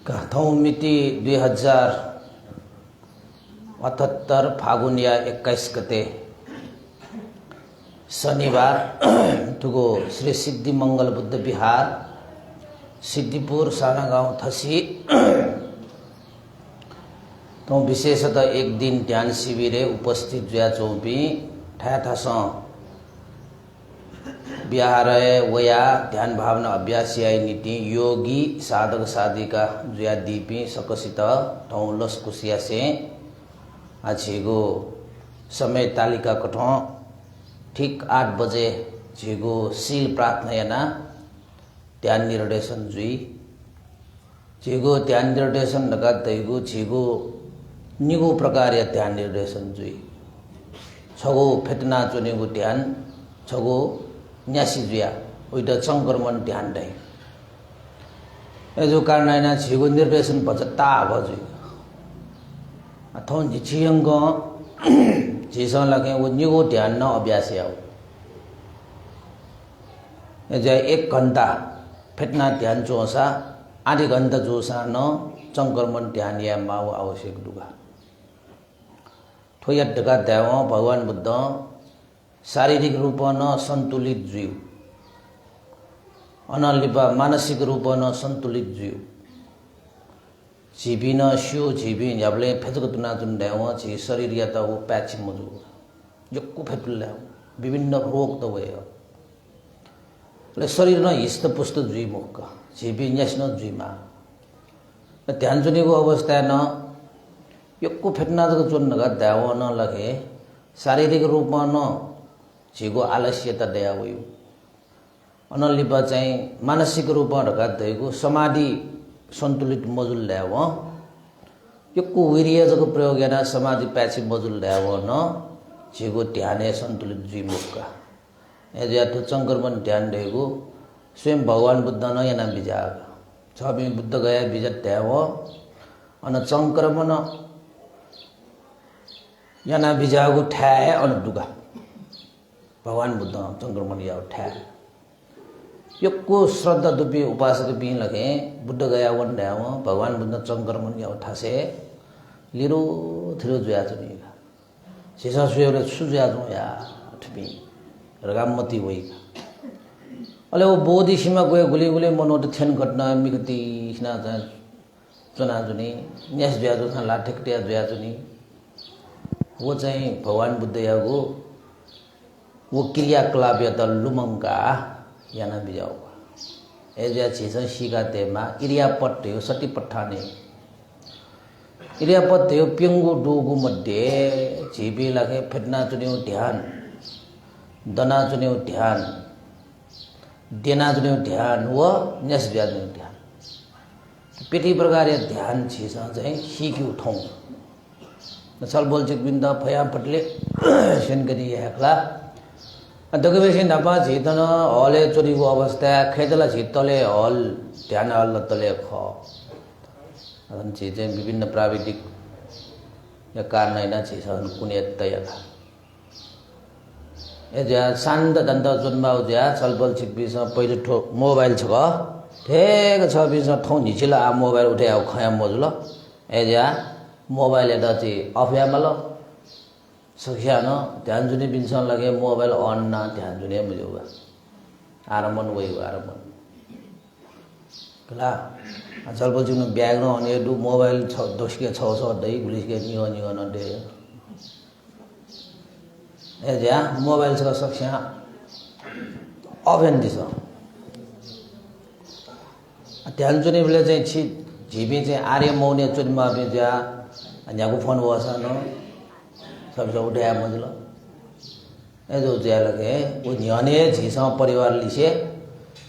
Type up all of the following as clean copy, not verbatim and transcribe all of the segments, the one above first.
कहथौं मिति 2078 फागुन या 21 गते शनिबार तुगो श्री सिद्धि मंगल बुद्ध विहार सिद्धिपुर साना गाउँ थसी तो विशेषतः एक दिन ध्यान शिविरे उपस्थित जुया चौबी ठायाथास बिहारय वया ध्यान भावना अभ्यासियाई नीति योगी साधक साधिका जुया दीपी सकसित ठौलस कुसिया से आछिगो समय तालिका कठों ठीक 8 बजे झिगो शील प्रार्थना याना ध्यान निर्देशन जुई झिगो ध्यान निर्देशन लगा दैगो झिगो निगो प्रकार या ध्यान निर्देशन जुई छगो फेतना चुनेगो ध्यान छगो न्यासी जुया उइटा संक्रमण ध्यान दे एजो कारण झिगो निर्देशन भजता भजुई अथौं झियंग झिसा लगे वो निगो ध्यान न अभ्यास आओ एजा 1 घंटा फेतना ध्यान चोसा आधी घंटा जोसा न संक्रमण ध्यान या माओ आवश्यक दुगा थोया डगा देव भगवान बुद्ध शारीरिक रूप न संतुलित जीव अनलिपा मानसिक रूप न संतुलित जीव जीवी न शिव जीवी याबले फेजगतुना जुन देव छि शरीर या त वो पैच मजु यक्कु फेतुल विभिन्न रोग त भयो ले शरीर न हिस्त पुस्त जुई मुख जीवी न्यास्न जुइमा ध्यान जुनेको अवस्था न यक्कु फेतना जुन नगा देव न लगे शारीरिक रूप न झिगो आलस्यता दया भयो अनलिपा चाहिँ मानसिक रूपमा ढका दैगो समाधि सन्तुलित मजुल ल्याव यक्कु वीर्य जको प्रयोग याना समाधि प्याछि मजुल ल्याव न झिगो ध्याने सन्तुलित जीमुखका यदि तो संक्रमण ध्यान देगो स्वयं भगवान बुद्ध न याना बिजाग छबि बुद्ध गया बिजत ल्याव अन संक्रमण याना बिजागो ठ्याए अनुदुगा भगवान बुद्ध संक्रमण याव ठ्याए यक्को श्रद्धा दुपी उपासक बिन लगे बुद्ध गया वन ल्याव भगवान बुद्ध संक्रमण याव ठासे लिरो थिरो जुया चुनिगा सिसा सुयरे सुजुया जो या ठबी रगामती होई अले वो बोधि सीमा गए गुली गुली मनोट थेन घटना मिगति हिना चना जुनी न्यास जुया जो ला ठेकटिया जुया जुनी वो चाहिँ भगवान बुद्ध यागो वो क्रियाकलाप या त लुमंगा याना बिजाओ एजा चीज सिगाते मा इरियापट यो सटी पठाने इरियापट यो पिंगु डोगु मध्ये जीवी लगे फेटना चुन्यो ध्यान दना चुन्यो ध्यान देना चुन्यो ध्यान व न्यास ब्याजो ध्यान पेटी प्रकार या ध्यान चीज चाहिँ सिक्यु ठौ नसल बोलचिक बिन्दा फया पटले सेनकरी याखला दगबेसी नपा झितन हले चोरीको अवस्था खेतला झितले हल ध्यान हल तले ख अन चाहिँ विभिन्न प्राविधिक या कारण हैन छिसन कुने तयका एजा शान्त दन्त जुनबाउ ज्या छलबल छिकबिस पहिले ठो मोबाइल छ ठेक छ बिस ठौ झिचिला आ मोबाइल उठे आउ खया मजुल एजा मोबाइल एदा चाहिँ अफया मल सख्या न ध्यान जुने बिनसन लगे मोबाइल ऑन ना ध्यान जुने मुझे आरमन वही आरमन कला चल बोल जुन ब्याग न अनि दु मोबाइल छ दोस्के छ दई गुलिसके नियो नियो न दे ए ज्या मोबाइल छ सख्या अभेन दिस ध्यान जुने बेला चाहिँ छि झिबी चाहिँ आर्य मौने चुनमा बिजा अन्याको फोन वसा न सब उठाया मजल एजो ज्या लगे वो न्याने झिसा परिवार लिसे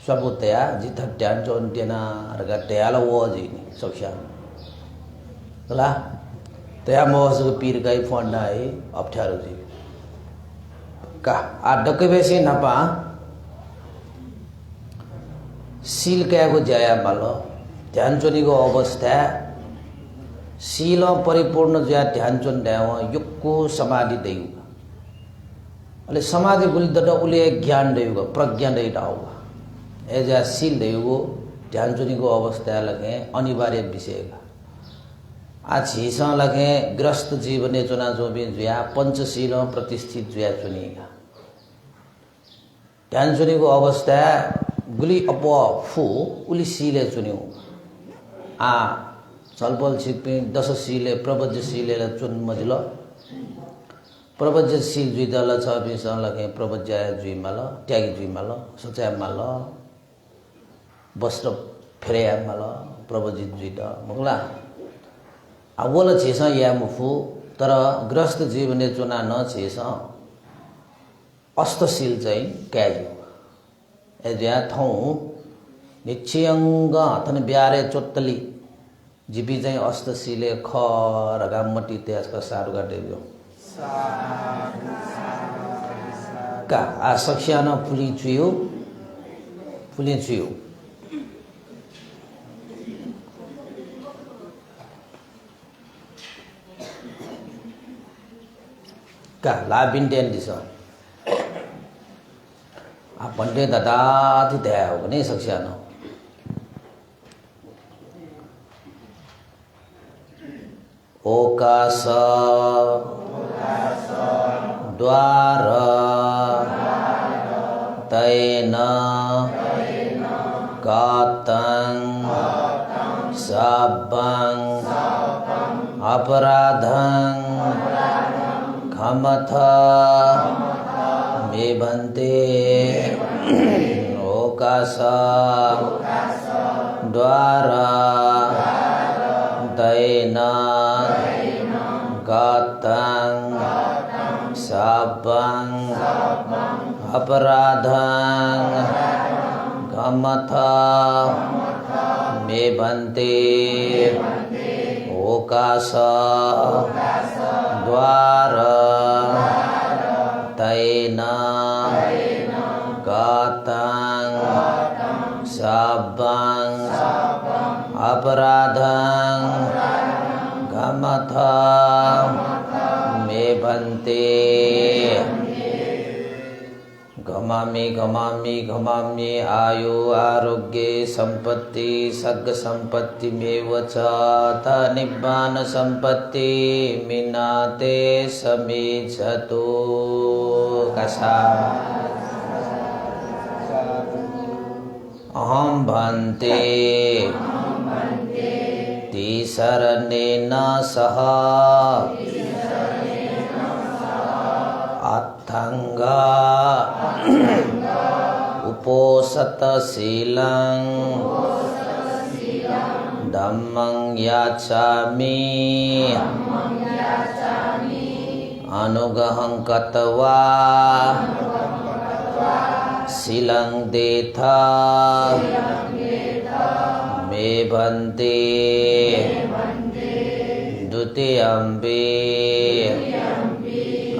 सब तया जिथा ध्यान जोन देना रगा तयाला वो जी सख्या कला तया मोस पीर गई फोन नाई अप्ठ्यारो जी का आ डकबेसी नपा सील कयाको ज्याया मालो ध्यान जोनीको अवस्था शील परिपूर्ण ज्या ध्यान चुन ड्याव युक्को समाधि दैव अहिले समाधि गुलिदट उले ज्ञान देउगो प्रज्ञा दे डाउगा एजा सील देउगो ध्यान चुनीको अवस्था लगे अनिवार्य विषय का आज हिसा लगे ग्रस्त जीवन चुना जो भी जुया पंचशील प्रतिष्ठित जुया चुनीगा ध्यान चुनीको अवस्था गुली अप फु उली सीले चुन्यौ आ छलपल छिक्पि दशशीले प्रवज्यशीले चुन मजिल प्रवज्यशील जुइदल छ बिस लगे प्रवज्य जुइमाल त्यागी जुइमाल सचायमाल वस्त्र फेरेयामाल प्रवजित जुइद मुगला अवल छेस यामुफु तर ग्रस्त जीवने चुना न छेस अस्तशील चाहिँ क्याजु एज्या थौ निश्चयंग थन ब्यारे चोत्तली जिपी चाहिँ अस्तशीले ख रगा मटी त्यसका सारु गाडेयो का आ सख्यान पुली चुयो का लाबिन्डेन दिस आ पंडे दादा थी दया हो नहीं सख्यान ओकास द्वार तैन कातं सबं अपराधं खमथ मे भन्ते ओकास द्वार तैन कातं सबं अपराधं खमथ मे भन्ते ओकास द्वार तैन कातं सबं अपराधं खमथ मे भन्ते गमामि आयु आरोग्ये संपत्ति सग्ग संपत्ति मेव च त निब्बान संपत्ति मिनाते समीचतो कसा अहम भन्ते तीसरनेन सह अथंगा उपोसत शीलं धम्मं याचामि अनुगहं कत्वा शीलं देथा मे भन्ते द्वितीयम्बे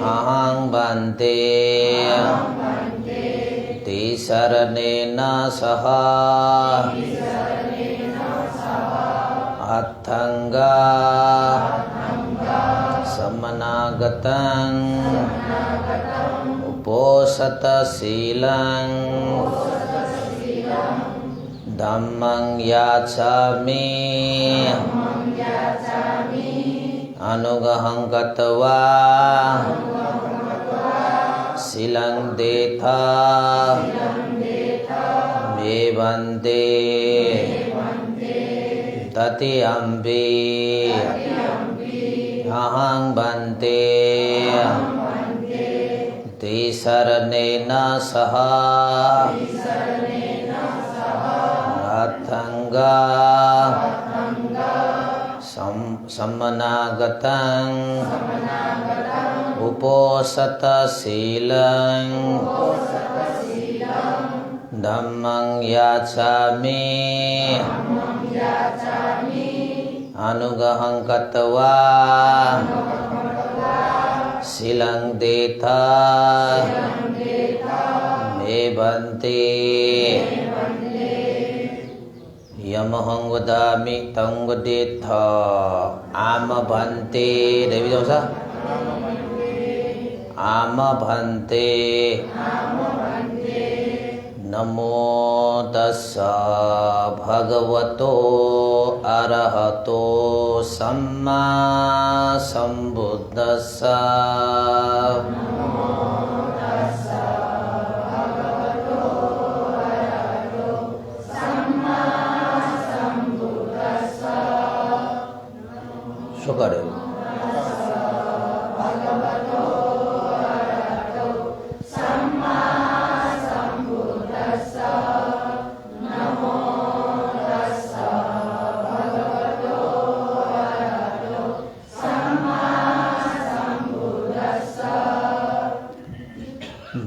अहं भन्ते तीसरनेन सह अथंगा समनागतं उपोसत शीलं धम्मं याचामि अनुगहं गत्वा शीलं देथा मे भन्ते ततीयम्बे अहं भन्ते तीसरनेन सह अथंगा समनागतं उपोसत शीलं धम्मं याचामि अनुगहं कत्वा शीलं देथा मे भन्ते यमहं वदामि तं वदेथ आम भन्ते देवी दोषा आम भन्ते नमो तस्सा भगवतो अरहतो सम्मा सम्बुद्धस्सा। सुकरे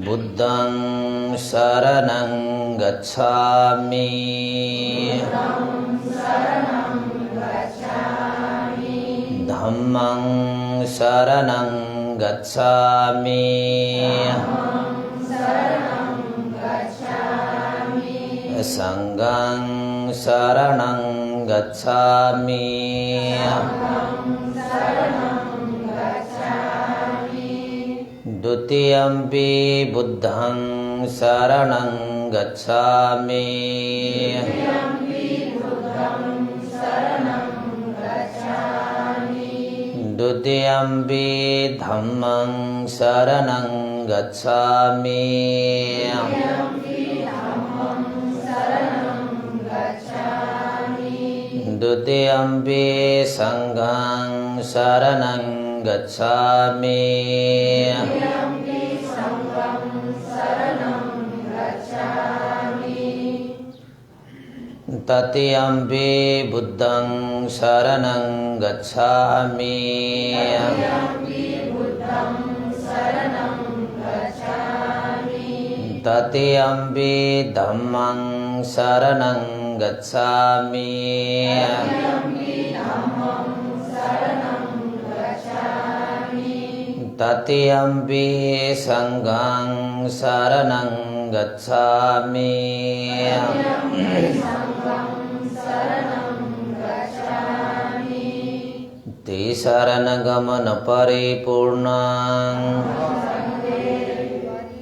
बुद्धं शरणं गच्छामि धम्मं शरणं गच्छामि संघं शरणं गच्छामि द्वितीयम्पि बुद्धं शरणं गच्छामि द्वितीयम्पि धम्मं शरणं गच्छामि द्वितीयम्पि संघं शरणं गच्छामि तृतीयम्पि बुद्धं शरणं गच्छामि तृतीयम्पि धम्मं शरणं गच्छामि तृतीयम्पि संघं शरणं गच्छामि शरणगमन परिपूर्णं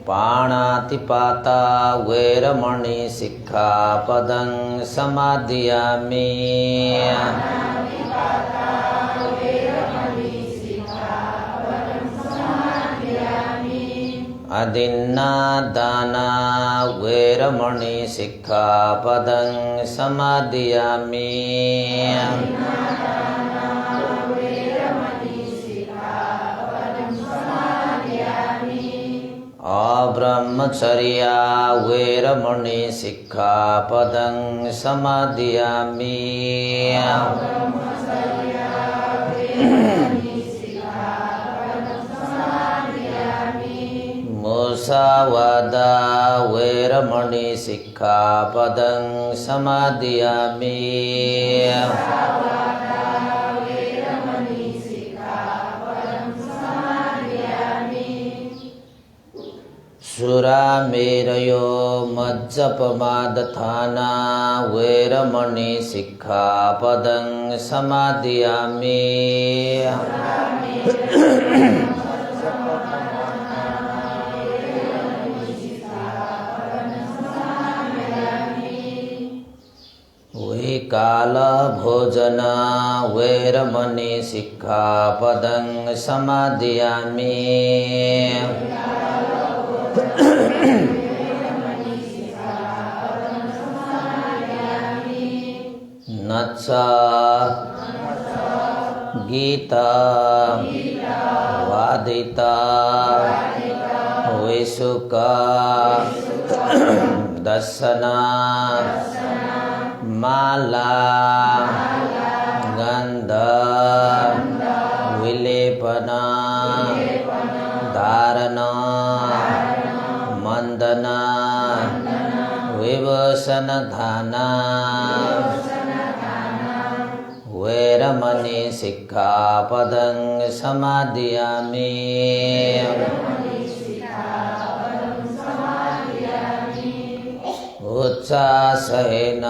पाणातिपाता वैरमणि सिक्खापदं समादयामि अदिन्नादाना वैरमणि सिक्खापदं समादयामि अब्रह्मचर्या वैरमणि सिक्खापदं समादयामि मुसावादा वैरमणि सिक्खापदं समादयामि सुरामेरयो मज्जपमादथाना वैरमणि सिक्खापदं समादयामि वैकालभोजना वैरमणि सिक्खापदं समादयामि नच्चा गीता वादिता वैशुका दर्शना माला गंध विलेपना धारणा मंदना विभूषण धाना वैरमणि सिक्खापदं समादयामि उच्चासयेन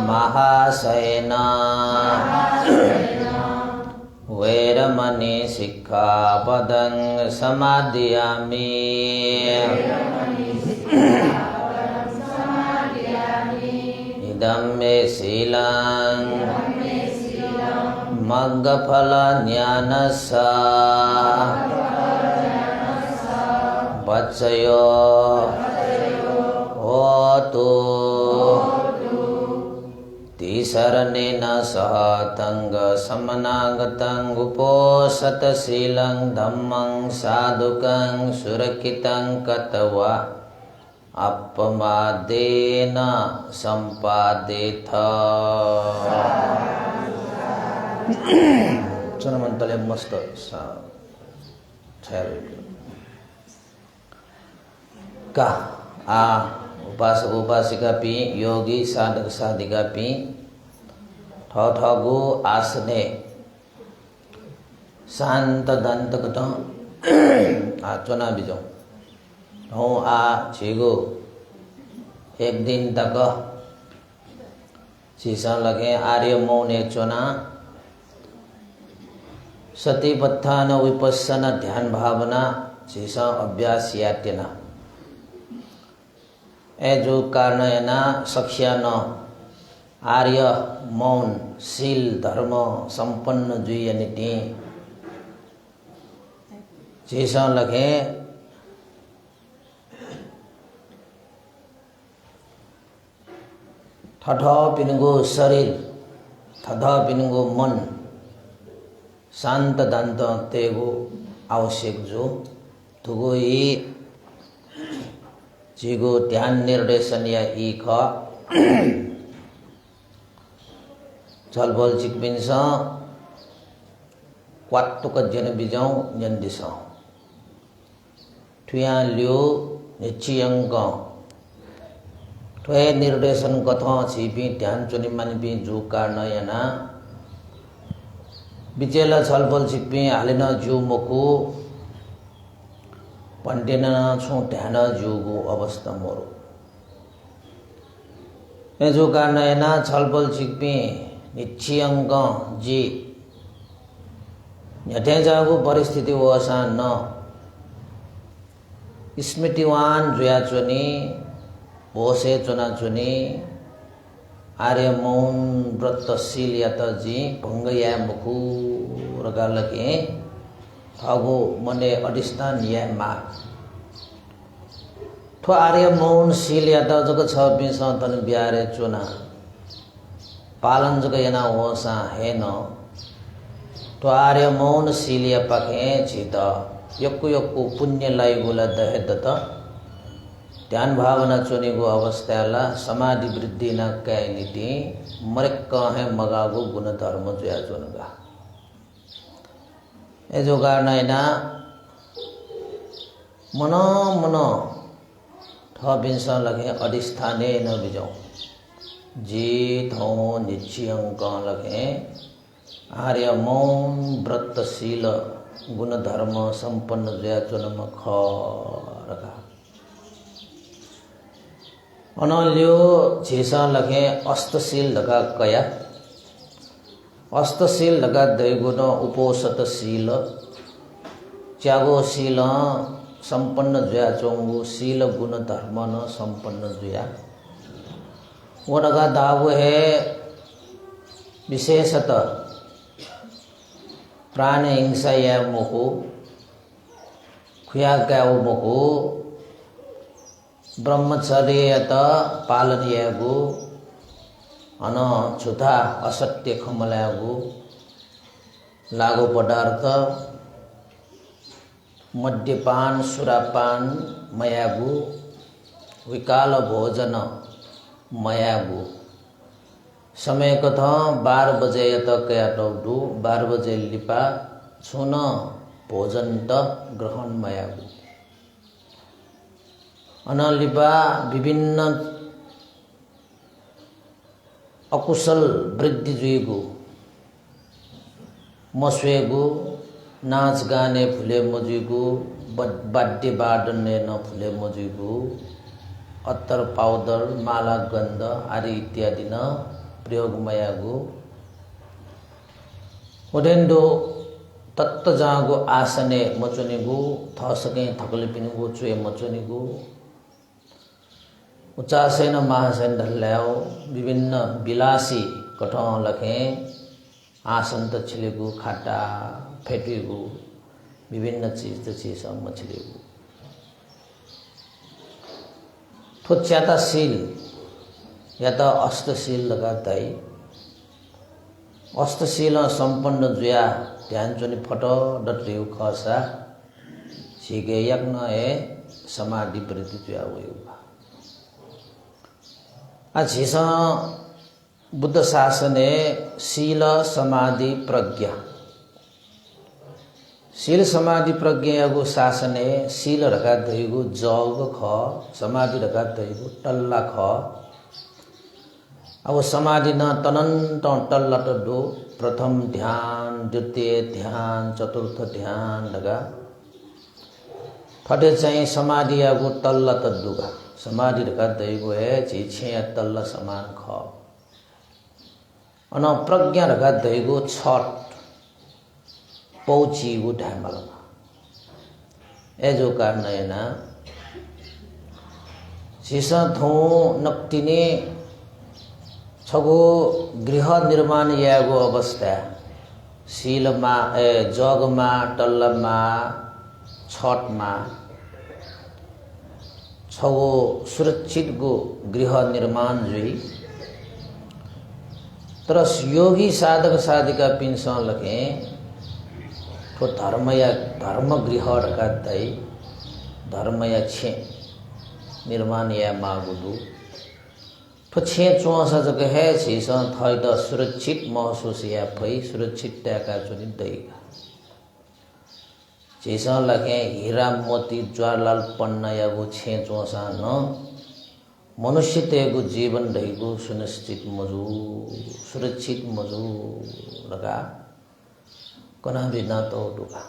महाशयेन वैरमणि सिक्खापदं समादयामि इदं मे शीलं मग्गफलज्ञानस्य वत्सयो होतु तिसरणेन सह तंग समनागतं उपोषतशीलं धम्मं साधुकं सुरक्षितं कत्वा अपमादेन संपादेथ। चुनमंतले मस्त का आ उपासक उपासिका पी योगी साधक साधिका पी ठगु आसने शांत दंत कथ आ चुना बिजो हूँ आ छीगो एक दिन तक शीशा लगे आर्य मौन एक चुना सतीपत्थान विपස්සना ध्यान भावना शीशा अभ्यास यात्यना ए जो कारण है ना सख्या न आर्य मौन शील धर्म संपन्न जुई नीति शीशा लगे ठठ पिनुगो शरीर ठठ पिनुगो मन शांत दांत तेगो आवश्यक जो तुगो ही जिगो ध्यान निर्देशन या एक छलबल चिकपिन्छ क्वाटुक जन बिजाउ जन दिसौ ठुया लियो निश्चयंक ठुए निर्देशन कथा छिपी ध्यान चुनि मानिपी जो कारण याना बिचेला छलबल चिकपी हालिन जो मकु पंडेन छु ध्यान जोगो अवस्था मोरो ए जो कारण याना छलबल चिकपी निश्चयंक जी यथे जागो परिस्थिति वसा न स्मृतिवान जुया चुनी ओसे चुना चुनी आर्य मौन व्रतशील यात जी भंगया मुखु रगालके थागो मने अधिष्ठान या मा ठो आर्य मौन शील यात जग छ बिस तन बिहारे चुना पालन जग यना होसा है न तो आर्य मौन शीलिया पखे चित यक्कु यक्कु पुण्य लाइगुला दहे दत ध्यान भावना चुनिगो अवस्थाला समाधि वृद्धि न कैनिति मरेक्क है मगागो गुण धर्म जया चुनगा ए जो कारण हैना मन मन ठबिंस लगे अधिष्ठाने न बिजौ जीत हो निश्चयंक लगे आर्य मौन व्रतशील गुण धर्म संपन्न जया चुनम खरगा अनल्यो झेसा लगे अस्तशील लगा कया अस्तशील लगा दैगुण उपोषतशील त्यागोशील संपन्न जया चोंगु शील गुण धर्म न संपन्न जया वरगा दाव है विशेषतः प्राण हिंसा या मोको खुया गाव मोको ब्रह्मचर्य यत पालन यागु अन छुथा असत्य खमलागु लागु पदार्थ मद्यपान सुरापान मयागु विकाल भोजन मयागु समय कथा 12 बजे यत कया टौडु 12 बजे लिपा छुन भोजन त ग्रहण मयागु अनलिपा विभिन्न अकुशल वृद्धि जुइगु मस्वेगु नाच गाने फुले मजुइगु वाद्य वादन न फुले मजुइगु अत्तर पाउडर माला गंध आदि इत्यादि न प्रयोग मयागु ओडेंडो तत्त जागो आसने मचुनिगु थसके थकले पिनुगु चुए मचुनिगु उचासेन महासेन ढल्ल्याओ विभिन्न विलासी कठौं लखे आसन त छिलेगु खाटा फेटिगु विभिन्न चीज त चीज मछलिगु थो च्याताशील या त अष्टशील लगाताई अष्टशील संपन्न जुया ध्यान चुनी फटो डट्रिउ खसा छिगे यज्ञ ए समाधि प्रति जुया हुयो झिस बुद्ध शासने शील समाधि प्रज्ञा शील समाधि प्रज्ञागु शासने शील रका धइगु जग ख समाधि रका धइगु टल्ला ख अब समाधि न तनंत टल्ला टडो प्रथम ध्यान द्वितीय ध्यान चतुर्थ ध्यान लगा फटे चाहिँ समाधि आगु तल्ला तद्दुगा समाधि रका धइगु है छिछे तल्ला समान ख अन प्रज्ञा रका धइगु छट पौची उठा मलमा एजो कार्नयना सिसा थो नक्तिने छगो गृह निर्माण यागो अवस्था शीलमा जगमा टल्लमा छटमा छगो सुरक्षित गो गृह निर्माण जुई तर योगी साधक साधिका पिनसा लगे तो धर्म या धर्म गृह रखा दई धर्म या छे निर्माण या मागुदु तो छे चौसा जगह है छीसा थई द सुरक्षित महसूस या भई सुरक्षित टका चुनि दैगा छीसा लगे हीरा मोती ज्वालाल पन्ना या वो छे चौसा न मनुष्य तेगु जीवन दैगु सुनिश्चित मजु सुरक्षित मजु लगा कना भी ना तो डुगा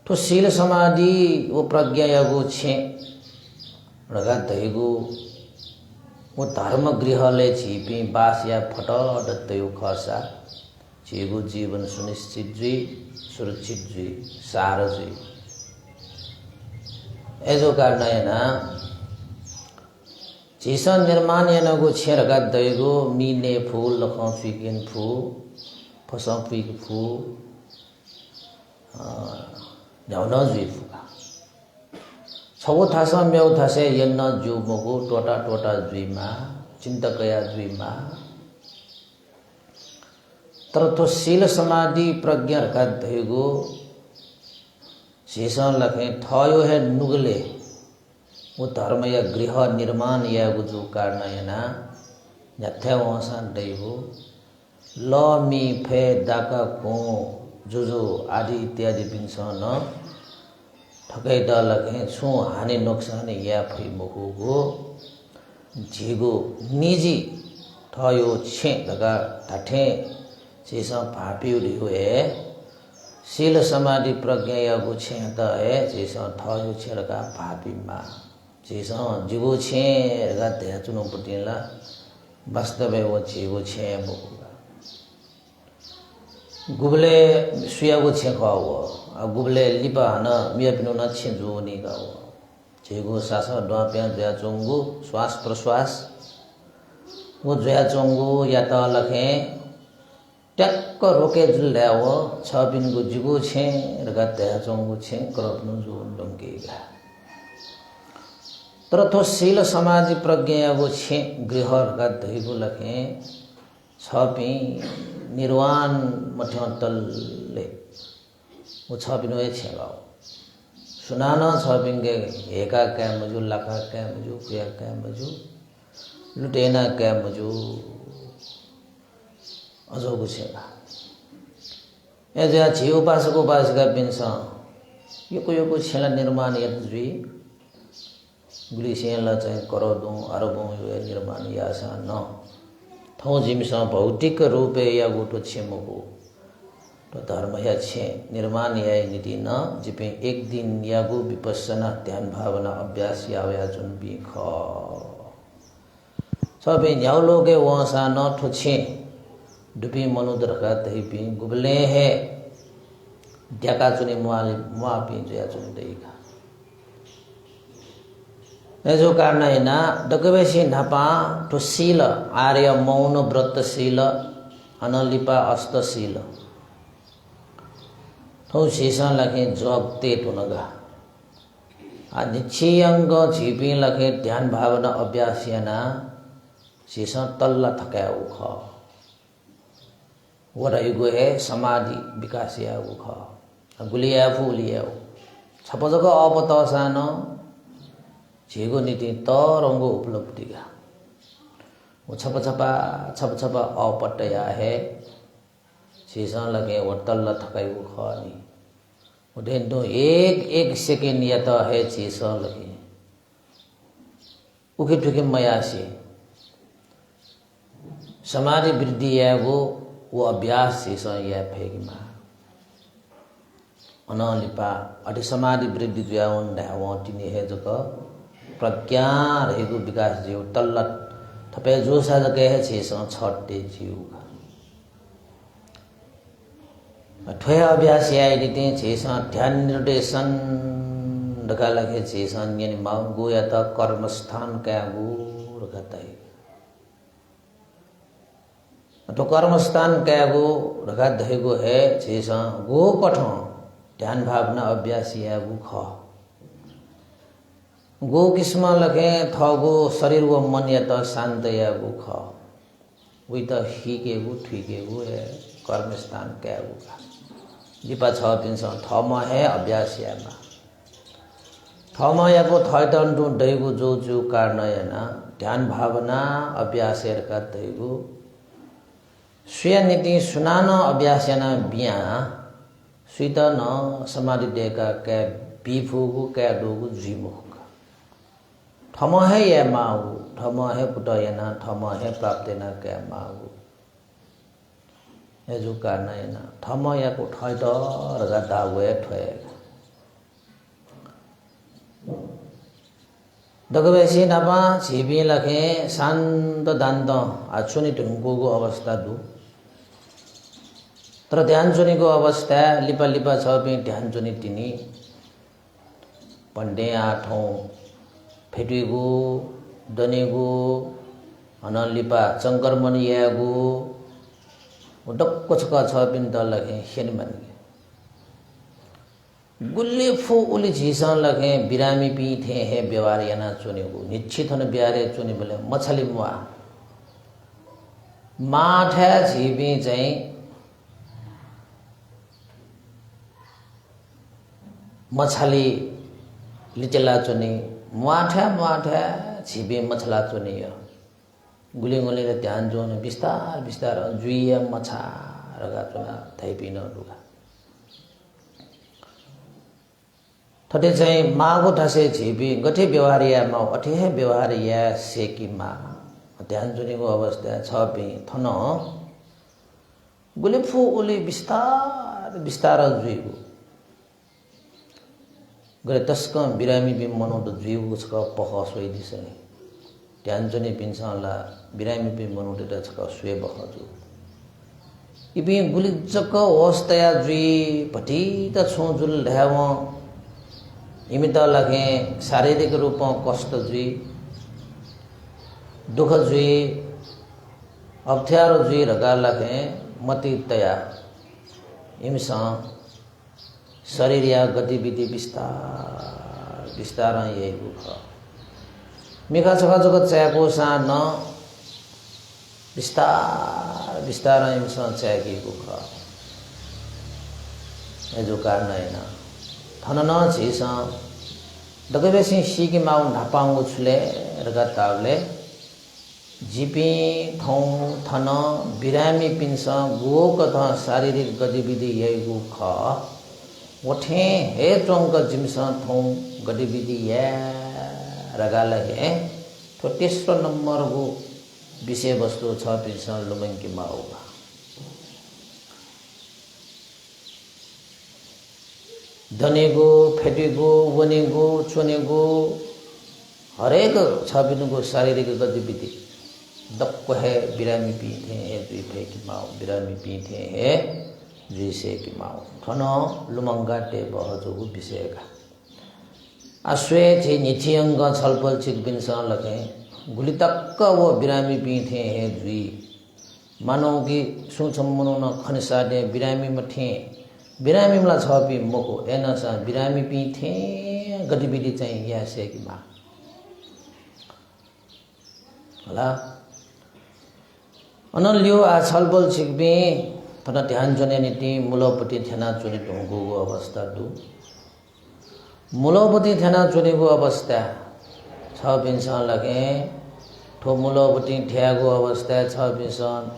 तो शील समाधि वो प्रज्ञा या वो छे लगा दैगु वो धर्म गृह ले छिपी बास या फटो दत्तयो खसा छिगु जीवन सुनिश्चित जी सुरक्षित जी सार जी एजो कारण है ना चीसा निर्माण या ना गो छे लगा दैगु मीने फूल लखों फिकिन फूल फसा पिक फू न्याउना जुई फुका छगो थासा म्याउ थासे यन्न जु मगु टोटा टोटा जुइमा चिन्तकया जुइमा तर तो शील समाधि प्रज्ञा का धैगो शेषण लखे थयो है नुगले वो धर्म या गृह निर्माण या गुजु कारणयना यथे वसान दैगो ल मी फे दाका को जुजु आदि इत्यादि पिन्सन ठकै द लगे छु हानि नोक्साने या फै मुगुगो झिगो निजी थयो छे लगा ठाठे चेसा भापी उडियो है शील समाधि प्रज्ञा या गो छे त है चेसा थयो छे लगा भापी मा चेसा जिगो छे लगा ते चुनो पटिला वास्तव वो जिगो छे मुगु गुबले सुयागो छे खाओ आ गुबले लिपा न मिया पिनो न छे जो नि गाओ जेगो सासा डवा प्या जया चोंगु श्वास प्रश्वास वो जया चोंगु या त लखे टक्क रोके जुल्याओ छ बिनको जिगो छे रगा त्या चोंगु छे करप्नु जो डंकेगा तर तो शील समाधि प्रज्ञा वो छे गृह रगा दैगो लखे छपी निर्वाण मठ्यतलले वो छपिनो ए छेगाओ सुनाना छपिंगे एका क्या मजू लका क्या मजू कुया क्या मजू लुटेना क्या मजू अजो गुछेगा ए जा छी उपासक उपासिका पिनसा यो छेला निर्माण यद्री गुली सेला चाहिँ करदो अरबों यो निर्माण यासा न थौ जिमसा भौतिक रूपे या गोटो छेमको तो धर्म या छे निर्माण या नीति न जिपे एक दिन यागो विपස්සना ध्यान भावना अभ्यास यावया जुन भी ख सबे न्याउलोगे वसा न ठुछे डुबी मनुदर का तही पी गुबले है ड्याका चुने मुआ पिंजया चुने देगा जो कारण है ना डकबेसी नपा तो शील आर्य मौन व्रत शील अनलिपा अस्तशील तो शीशा लगे जब तेट होनगा निश्चयंग झिपी लगे ध्यान भावना अभ्यास ना शीशा तल्ला थकाया उख वो रहेगो है समाधि विकास या उख गुलिया फुलिया छप जगह अपतसान झिगो नीति तरंगो उपलब्धि का वो छप छपा अपटया है शीशा लगे वो तल्ला थकाई उख नहीं वो दो एक सेकेंड या तो है शीशा लगे उखे ठुके मयासी समाधि वृद्धि है वो अभ्यास शीशा या फेंकमा अनलिपा अति समाधि वृद्धि जो है तिनी है जो प्रज्ञा रहेको विकास जीव तल्ला थपे जो सा जगह है शीशा छट्टे जीव ठोय अभ्यास या यदि शीशा ध्यान निर्देशन रखा लगे शीशा यानी माउंट गो या तो कर्मस्थान क्या गो रखता है तो कर्मस्थान क्या गो रखा दहेगो है शीशा गो कठो ध्यान भावना अभ्यास या गो ख गो किस्म लगे थगो शरीर व मन या तो शांत या गो ख वही तो ही के गो ठुके गो है कर्मस्थान क्या गो का लिपा छ पिन्छ थम है अभ्यास यामा थम याको थैतन्टु दैगु जो कारण याना ध्यान भावना अभ्यास का दैगु स्वयं नीति सुनान अभ्यास याना बिया स्वीत न समाधि देका कै बीफुगु कै दोगु जीमुख थम है या माउ थम है पुटयना थम है प्राप्तेना कै माउ जो कारण है ना थम या को ठय तो रगा दावे ठय दगबेसी नपा छिबी लखे शांत दान्त आछुनी ढुङ्गोको अवस्था दु तर ध्यान चुनीको अवस्था लिपा लिपा छ पे ध्यान चुनी तिनी पण्डे आठौं फेटिगो दनेगो अनलिपा चंकरमन यागो डक्को छ पिन दल लगे हेन मन गुल्ले फो उली झीसा लगे बिरामी पी थे है व्यवहार याना चुने को निश्चित होने बिहारे चुने बोले मछली मुआ माठा झीबी चाहिँ मछली लिचला चुने माठा झीबी मछला चुने गुली रे ध्यान जोन बिस्तार जुइया मछा रगा चुना थैपिन लुगा थटे चाहिँ मागो ठासे झिपी गठे व्यवहार या मा अठे है व्यवहार या सेकी मा ध्यान जुनेको अवस्था छ पे थन गुले फु ओले बिस्तार जुइगो गरे तस्क बिरामी बिम मनाउँदा जुइगो छ पख सोइ दिसै ध्यान जुने पिन्छला बिरामी बिम मनाउँदा छ सुए बखजु इबि गुली जक अवस्था जुइ भटी त छु जुल ढाव इमित लगे शारीरिक रूप में कष्ट जुई दुख जुई अप्ठ्यारो जुई रगा लगे मति तया इमसा शरीर या गतिविधि विस्तार यही दुख मिखा छका जगत चाहेको सा न विस्तार इमसा चाहेकी दुख ये जो कारण है ना थनन छिस दगबेसी सिकी माउ नापाउ छुले रगा तावले जिपी थौ थन बिरामी पिन्स गो कथा शारीरिक गतिविधि यही ख वठे हे ट्रंक जिमस थौ गतिविधि या रगा लगे तो तेस्रो नंबर को विषय वस्तु छ पिन्स लुमंकी माउ धनेगो फेटेगो वनेगो चुनेगो हरेक छबिनुको शारीरिक गतिविधि दक्को है बिरामी पीथे है दुई फेकी माओ बिरामी पीथे है जुइसे कि माओ ठनो लुमंगा टे बहजोगु विषयका आश्वे थे निथियंग छलपल छिक बिनसा लगे गुली तक्क वो बिरामी पीठे हे जुई मानौ कि सुछम्मनो न खनिसा दे बिरामी मथे बिरामी मला छपी मको एनसा बिरामी पीठे गतिविधि चाहिँ यासे कि मा होला अनल्यो आ छलपल छिकबे पन ध्यान जने नीति मूलपति थेना चुनि ढुंगो अवस्था दु मूलपति थेना चुनिको अवस्था छ बिनसा लगे ठो मूलपति ठ्यागो अवस्था छ बिनसन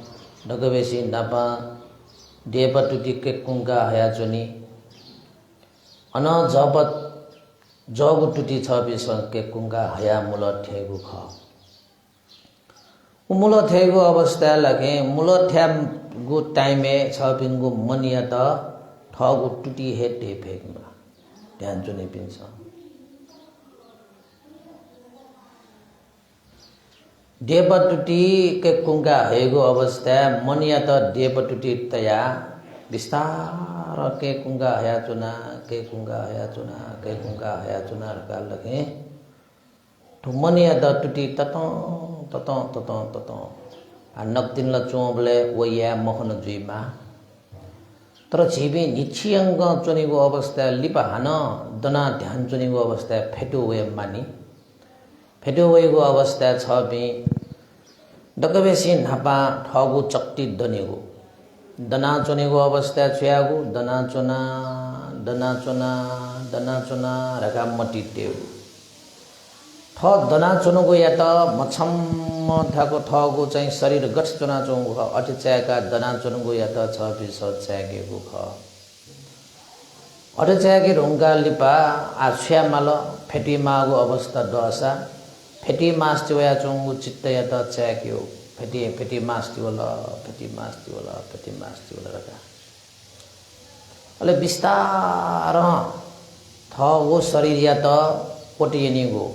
डगबेसी नापा देपटुटी के कुंगा हया चुनि अन जबत जगु टुटी छ बिनसन के कुंगा हया मूल ठेगु ख मूल ठेगु अवस्था लगे मूल ठ्यागु टाइमे छ बिनको मनिया त ठगु टुटी हे टेफेकमा ध्यान चुनि पिन्छ देपटुटी के कुंगा हेगो अवस्था मनिया त देपटुटी तया विस्तार के कुंगा हया चुना के कुंगा हया चुना के कुंगा हया चुना रका लगे तो मनिया द टुटी ततो ततो ततो ततो आ नक्तिन ल चोबले वया मोहन जुइमा तर जीवे निच्छियंग चुनिगो अवस्था लिपहान दना ध्यान चुनिगो अवस्था फेटो वे मानी फेटो वेगो अवस्था छ बे डकबेसी नापा ठगु चक्ति दनेगो दना चुनेगो अवस्था छ्यागु दना चुना रका मटी टेउ ठ दना चुनुगो या त मछम्म थाको ठगु चाहिँ शरीर गठ चुना चुंगु ख अति चायका दना चुनुगो या त छ बिस चायगेगु ख अति चायके रुंगा लिपा आछ्या माल फेटी मागो अवस्था दसा फेटी मास चोया चुंगु चित्त या त चायक्यो फेटी मास तिवला रका अले विस्तार थ वो शरीर या त कोटियनीगो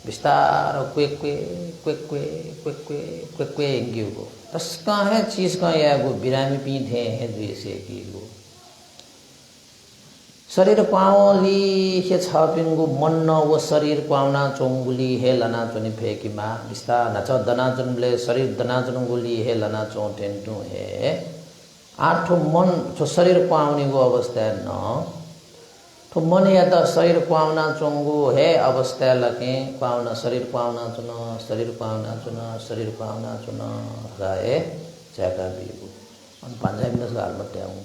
विस्तार क्वे इंगिगो तस्का है चीज का यागो बिरामी पीठे है द्वेषे कीगो शरीर पावली हे छपिंगु मन वो शरीर पावना चोंगुली हे लना चोनि फेकिमा विस्तार नच दना चुनले शरीर दना चुनगुली हे लना चोटेन्टु हे आठो मन जो शरीर पावनी गो अवस्था न तो मन या त शरीर पावना चोंगु हे अवस्था लके पावना शरीर पावना चुन राए जाका बिगु अन पंजाबी में साल मते आऊं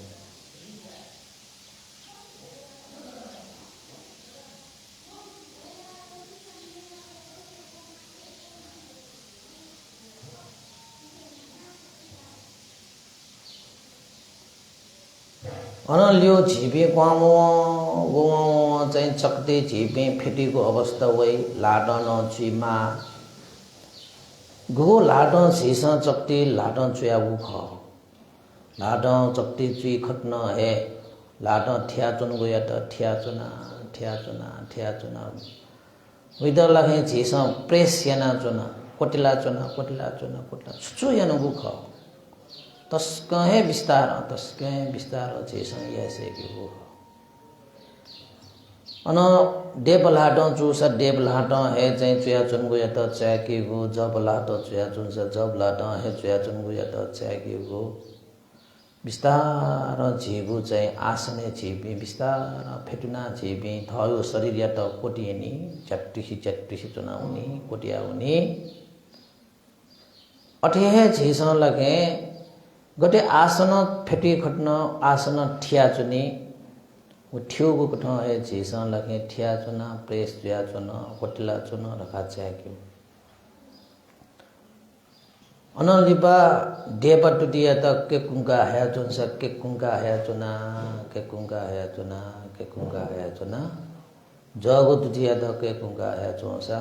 अनल्यो झिपे क्वामो वो चाहिँ चक्ते झिपे फेटीको अवस्था वै लाडन चुइमा गो लाडन झिस चक्ते लाडन चुयागु ख लाडन चक्ते चुइ खट्न हे लाडन ठ्या चुन गया त ठ्या चुना विदर लागे झिस प्रेस याना चुना कोटिला चुना छुचु यानुगु ख तस्कहे विस्तार चेसन यासे कि हो अन देबलाटो चुस देबलाटो हे चाहिँ चुया चुनको या त चाके गो जबलाटो चुया चुन्छ जबलाटो हे चुया चुनको या त चाके गो विस्तार झिबु चाहिँ आसने झिबी विस्तार फेटुना झिबी थयो शरीर या त कोटिएनी चट्टिसी चुनाउनी कोटियाउनी अठे झिसन लगे गटे आसन फेटी खट्न आसन ठिया चुनी वो ठ्योगो कठ है झिसन लगे ठिया चुना प्रेस जुया चुन कोटिला चुन रखा चाक्यो अनलिपा देपा टुटिया त के कुंगा है चुन सब के कुंगा है चुना जगो टुटिया त के कुंगा है चुनसा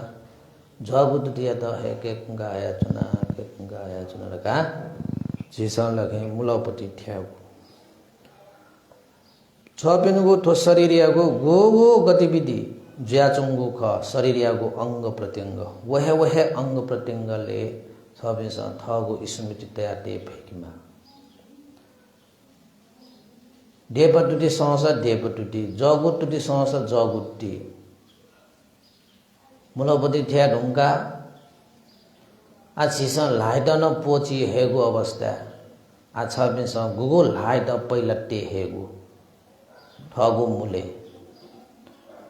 जगो टुटिया त है के कुंगा है चुना रखा झिसन लगे मूलपति ठ्यागो छपिनुगो ठो शरीरियागो गो गतिविधि ज्याचुंगो ख शरीरियागो अंग प्रत्यंग वह अंग प्रत्यंगले छबिस थगो स्मृति तया टे फेकिमा डेपटुटी सहस डेपटुटी जगुटुटी सहस जगुटी मुलपति ठ्या ढुङ्गा आ छिसन लाइटन पोची हेगु अवस्था आ छबिस गुगु लाइट पहिला टे हेगु ठगु मुले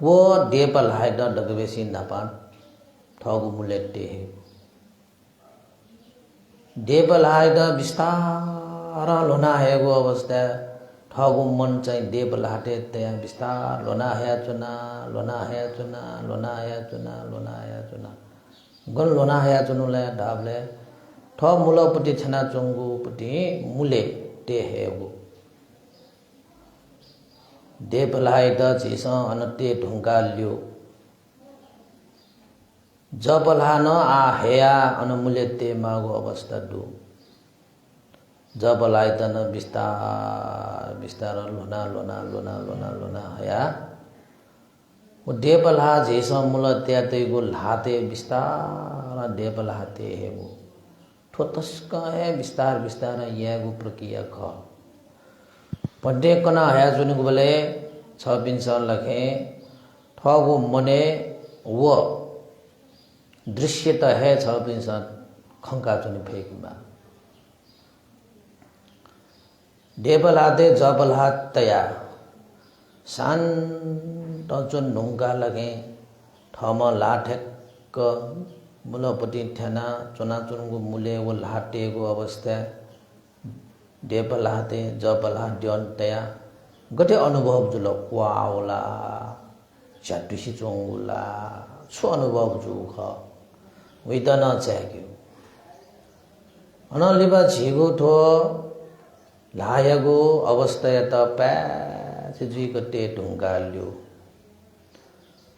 वो डेप लाइट डगवेसी नापान ठगु मुले टे हे डेप लाइट बिस्तार लोना हेगु अवस्था ठगु मन चाहिँ डेप लाटे त्यहाँ बिस्तार लोना हे चुना लोना हे चुना लोना हे चुना लोना हे चुना गन लोना हे चुनुले डाबले ठ मुलपट्टि छना चोङ्गुपट्टि मुले टे हेगु डेप लाइट झिस अनटे ढुङ्गा ल्यो जब लान आ हेया अनमुले ते मागो अवस्था दु जब लाइट न बिस्तार बिस्तार लोना लोना लोना लोना लोना हेया वो डेप ला झिस मुल त्याते गो लाते बिस्तार डेप लाते हेगु ठोतस्क है विस्तार विस्तार यागु प्रक्रिया ख पड्डे कना है जुनुगु बले छ बिन्स लखे ठगु मने वो दृश्य त है छ बिन्स खंका जुनि फेकमा डेबलाते जबला तया शान्त जुन ढुङ्गा लगे ठम लाठेक मुलपट्टि ठेना चुनाचुनको मुले वो लाटेको अवस्था डेप लाते जब लाट्यन तया गटे अनुभव जुल क्वाओला चाटुसी चोङ्गुला छु अनुभव जुख विदन चाहियो अनलिबा झिगो ठो लायगो अवस्था त प्याच जुइ गटे ढुङ्गा ल्यो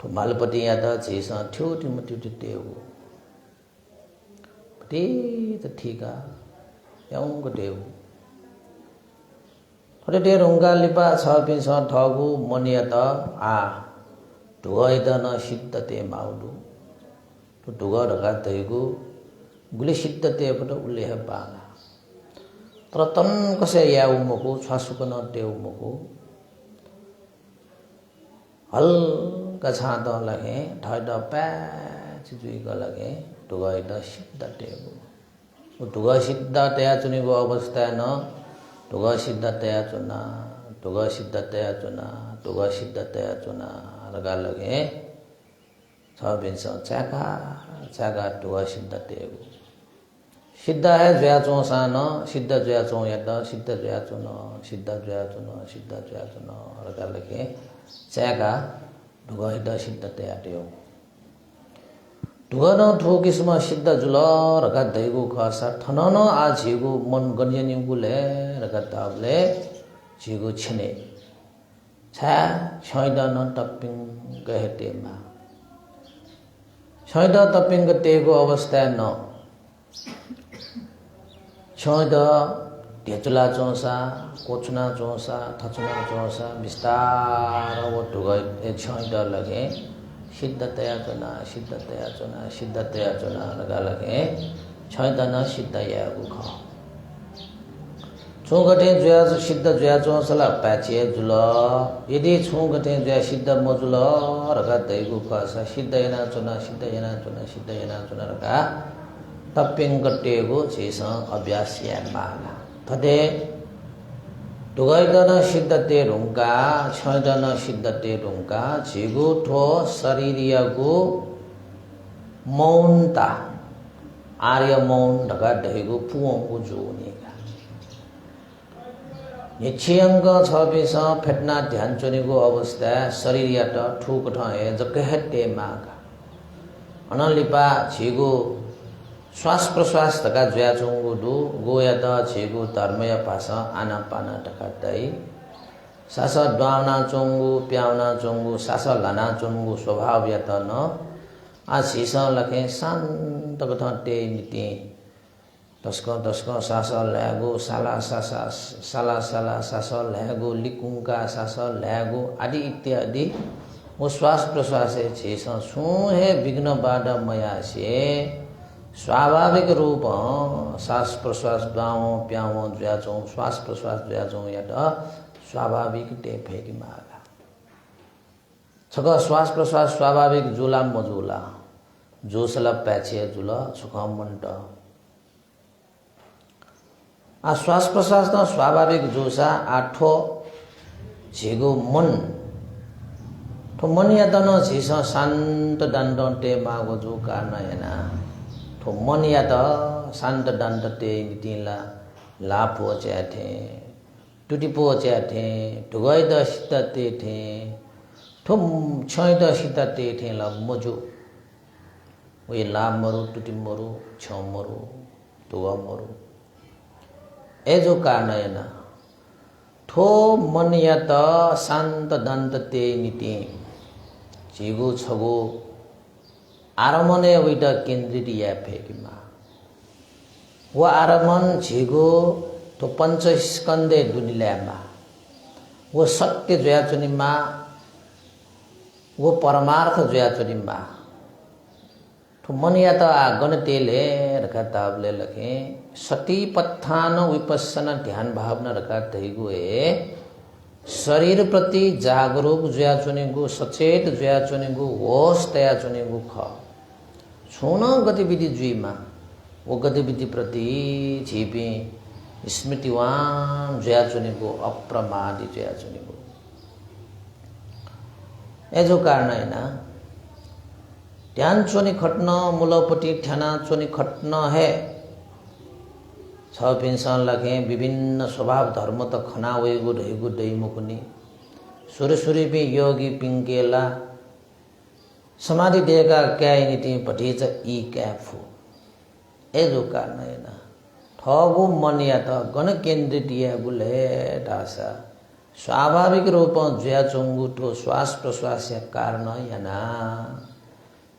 ठो मालपट्टि या त झिस ठ्यो टिम ट्युटि टेउ ते त ठीका याउको देउ थोडे डे ढुङ्गा लिपा छ पिस ठगु मनिया त आ ढुगै त न सिद्ध ते माउडु तो ढुग ढगा तैगु गुले सिद्ध ते पट उल्लेह बागा तर तन कसे या उमको छासुक न ते उमको हल्का छाद लगे ढड प्याच जुइक लगे ढुगै त सिद्ध टेगु ढुग सिद्ध तया चुनेको अवस्था न ढुग सिद्ध तया चुना ढुग सिद्ध तया चुना ढुग सिद्ध तया चुना रगा लगे छ बिन्स चाका चाका ढुग सिद्ध टेगु सिद्ध है ज्या चौ सान सिद्ध ज्या चौ यत सिद्ध ज्या चुन सिद्ध ज्या चुन सिद्ध ज्या चुन रगा लगे चाका ढुग हिद सिद्ध तया टेगु ढुगन ठोकिसमा सिद्ध जुल रका दैगु खसा थनन आ झिगु मन गन्यनिगुले रका ताबले झिगु छिने छा छैदन टप्पिङ गहेतेमा छैद टप्पिङ गतेगु अवस्था न छैद ढेचुला चौसा कोचुना चौसा थचुना चौसा विस्तार वो ढुगै छैद लगे सिद्धतया चुना सिद्धतया चुना सिद्धतया चुना लगा लगे छैदन सिद्ध यागु ख छुगटे जुया सिद्ध जुया चौसला प्याचे जुल यदि छुगटे जुया सिद्ध मजुल रगा दैगु ख सिद्ध यना चुना सिद्ध यना चुना सिद्ध यना चुना रगा तप्पिङ गटेगु झिस अभ्यास या माला थदे ढुगैदन सिद्धते ढुङ्गा छैदन सिद्धते ढुङ्गा झिगु ठो शरीरियगु मौनता आर्य मौन ढगा ढैगु पुओंगु जोनिगा निश्चयंग छबिस फेट्ना ध्यान चुनिगु अवस्था शरीरिया त ठुक ठए जकेहते मागा अनलिपा झिगु श्वास प्रश्वास ढका जुया चोङ्गु दु गोया त झिगु धर्मय भाषा आना पाना ढका दै सास द्वाउना चोङ्गु प्याउना चोङ्गु सास लाना चोङ्गु स्वभाव या त न आ झिस लखे शान्त कथा टे निति तस्क सास ल्यागु साला सासा साला साला सास ल्यागु लिकुङका सास ल्यागु आदि इत्यादि वो श्वास प्रश्वास झिस सुहे विघ्न बाद मयासे स्वाभाविक रूप श्वास प्रश्वास द्वाओं प्याओं ज्याचों श्वास प्रश्वास ज्याचों या त स्वाभाविक टे फेकी मागा छक श्वास प्रश्वास स्वाभाविक जुला मजुला जोसला पैचे जुला सुखम मंट आ श्वास प्रश्वास न स्वाभाविक जोसा आठो झिगो मन ठो मन या त न झिस शान्त दण्ड टे मागो जो कार्नयना ठो मन या त शान्त दण्ड टे नितिला लापो च्याथे टुटिपो च्याथे ढुगै द सित तेथे ठो छै द सित तेथे ल मजो वे लाभ मरु टुटि मरु छ मरु ढुग मरु ए जो कार्नयना ठो मन या त शान्त दण्ड ते निति झिगो छगो आरमने वैट केन्द्रित या फेकिमा वो आरमन झिगो तो पंच स्कंदे दुनिल्यामा वो सत्य जोयाचुनिमा वो परमार्थ जोयाचुनिमा तो मन या त आगन तेले रखा ताबले लखे सती पत्थान विपස්සना ध्यान भावना रखा तैगु ए शरीर प्रति जागरूक जोया चुनेगु सचेत जोया चुनेगु होश तया चुनेगु ख छुन गतिविधि जुइमा वो गतिविधि प्रति झिपी स्मृतिवान जोया चुनेगु अप्रमादी जोया चुनेगु एजो कारण हैन ध्यान चोनी खट्न मूलपट्टि ठ्याना चोनी खट्न है छ पिन्सन लखे विभिन्न स्वभाव धर्म त खनावेगु ढेगु दैमुकुनी सुरसुरीपि योगी पिंकेला समाधि देगा क्याइनिति पठिच ई क्याफु एजो कारण हैन ठगु मन या त गण केन्द्रित या गुले ढासा स्वाभाविक रूप ज्या चंगु ठो श्वास प्रश्वास या कारण याना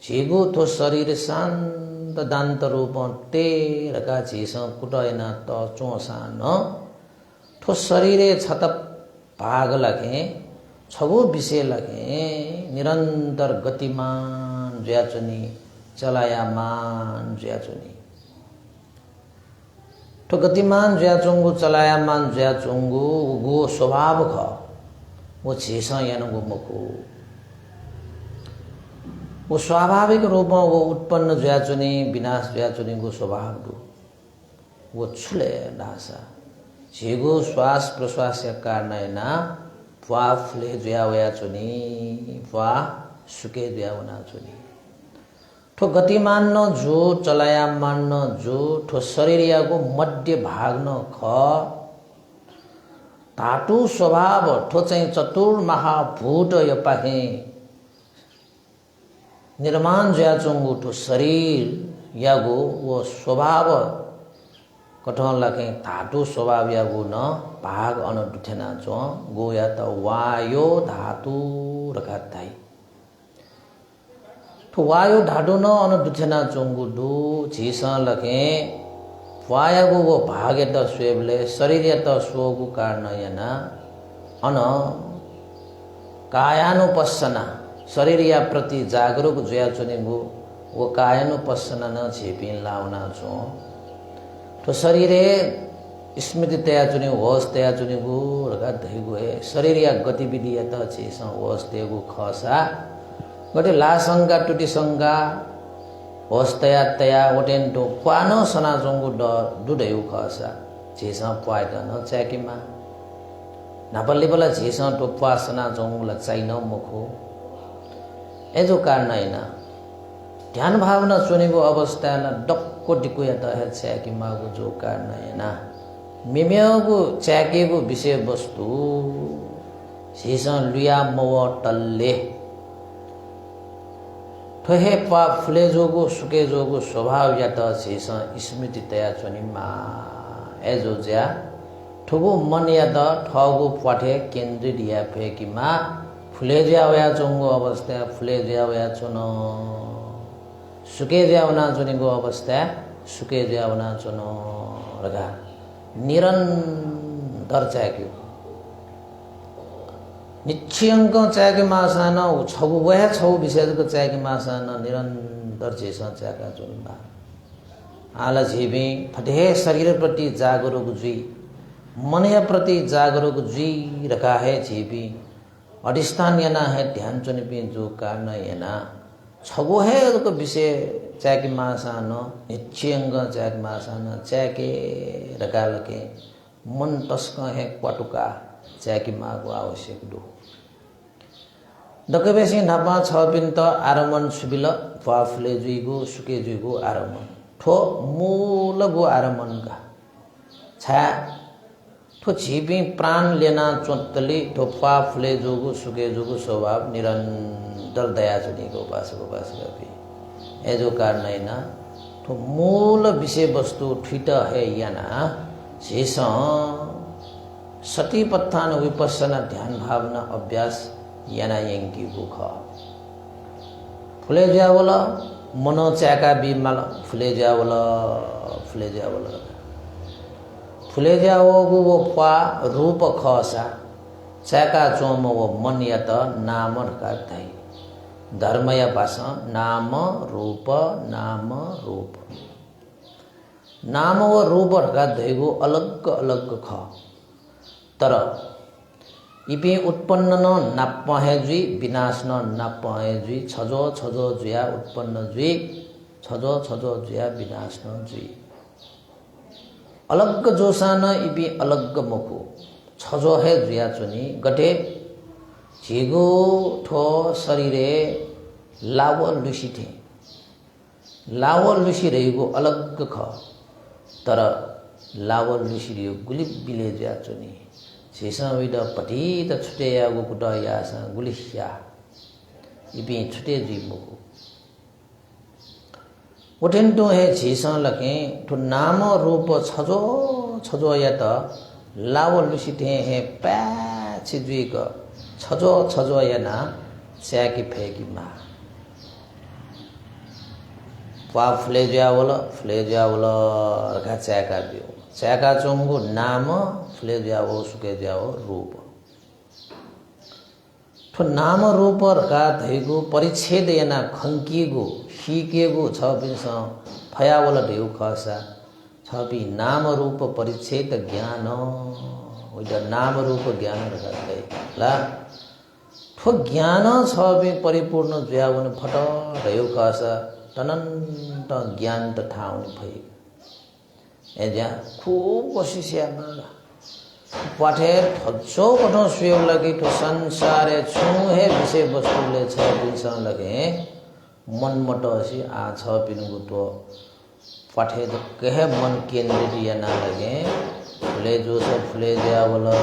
झिगु थो शरीर शान्त दान्त रूप टेरका झिस कुटैन त चोसान ठो शरीरे छत भाग लगे छगो विषय लगे निरंतर गतिमान ज्याचुनी चलायमान ज्याचुनी ठो गतिमान ज्याचुंगु चलायमान ज्याचुंगु गो स्वभाव ख वो झिस यानगु मको वो स्वाभाविक रूप में वो उत्पन्न ज्याचुनी विनाश ज्याचुनी को स्वभाव दो वो छुले नासा झिगो श्वास प्रश्वास या कारण ना वा फुले ज्यावया चुनी वा सुके ज्यावना चुनी ठो गतिमान न जो चलायमान न जो ठो शरीर या को मध्य भाग न ख धातु स्वभाव ठो चाहिँ चतुर महाभूत यो पाखे निर्माण ज्याचुंगु ठो शरीर यागो वो स्वभाव कठोर लखे धातु स्वभाव यागो न भाग अन दुथेना चो गो या त वायो धातु रखाताई ठो वायो धातु न अन दुथेना चोंगु दु झिस लखे वायागो वो भाग या त स्वेबले शरीर या त स्वगु कारण याना अन कायानुपස්සना शरीर या प्रति जागरूक जोया चुनेगु वो कायानुपස්සना न झेपिन लाउना छो तो शरीरे स्मृति तया चुने होश तया चुनेगु रगा धैगु है शरीर या गतिविधि या त छेस होश तेगु खसा गटे लासंगा टुटी संगा होश तया तया ओटेन तो क्वानो सना जोंगु ड दुदैउ खसा छेस पाइद न चाकिमा नापल्ले बला छेस तो पासना जोंगु ल चाहिन मुखो एजो कारण हैन ध्यान भावना चुनेको अवस्थामा डक्को डिको या त छ्याकी मागो जो कारण हैन मिम्यागो च्याकेको विषय वस्तु सिस लुया मव टल्ले ठोहे पा फुले जोगो सुके जोगो स्वभाव या त सिस स्मृति तया चुनिमा एजो ज्या ठगो मन या त ठगो पठे केन्द्रित या फेकिमा फुले ज्यावया चोंगो अवस्था फुले ज्यावया चुन सुके ज्यावना चुनेको अवस्था सुके ज्यावना चुन रगा निरन्तर चाक्यो निश्चयंक चाके मासान छगु वह छौ विषयको चाके मासान निरन्तर चेस चाका चुनबा आला झिबी फटे शरीर प्रति जागरूक जुई मन प्रति जागरूक जी रखा है जीवी अधिष्ठान याना है ध्यान चुनिपी जो कारण याना छगो है तो विषय चाहे कि मासान निश्चयंग चाहे कि मासान चाहे के रखा लगे मन तस्क है क्वाटुका चाहे कि माँ को आवश्यक दो दकबेसी नापा छपिन त आरमन सुबिल फाफले जुइगो सुके जुइगो आरमन ठो मूलगो आरमन का छा ठो छिपी प्राण लेना चोतली ठो फाफले जुगो सुके जुगो स्वभाव निरंतर दया चुनीको उपासक भी ए जो कारण है ना ठो मूल विषय वस्तु ठिट है याना शेष सतीपत्थान विपස්සना ध्यान भावना अभ्यास याना यंकी बुख फुले जावला मनो चाका बिमल फुले जावला फुले जावो वो पा रूप खसा चाका चोम वो मन यत नाम का धै धर्मय पास नाम रूप नाम व रूप का धैगो अलग अलग ख तर इपे उत्पन्न न नाप्पहे जुई विनाश न नाप्पहे जुई छजो जुया उत्पन्न जुई छजो जुया विनाश न जुई अलग जोसा न इपे अलग मुखु छजो है जुया चुनी गटे झिगो ठो शरीरे लाव लुसी थे लाव लुसी रहेको अलग ख तर लाव लुसी रह्यो गुलिप बिले जुया चुनी शेषा विदा पटी त छुटे यागो कुटा यासा गुलिस्या इपे छुटे जीवको उठेन्टो है शेषा लके तो नाम रूप छजो या त लाव लुसिते है पैछि जुइक छजो या ना स्याकी फेकी मा पा फुले जावला रखा च्याका दियो च्याका चोमगो नाम फुले जाओ सुके जाओ रूप तो नाम रूप रखा धैगो परिच्छेद याना खंकीगो हिकेगो छपिस फयावल ढेउ खसा छपि नाम रूप परिच्छेद ज्ञान ओइटा नाम रूप ज्ञान रखा दै ला ठो ज्ञान छपि परिपूर्ण ज्याउन फट ढेउ खसा तनन्त ज्ञान त ठाउँ भई एजा खूब कोशिश माला पाठेर थचो कठो सुयोग लगी तो संसारे छुहे विषय वस्तु ले छ बिनसन लगे मन मटोसी आ छ पिनुगु तो पाठे तो कहे मन केंद्रित या ना लगे फुले जो से फुले जावला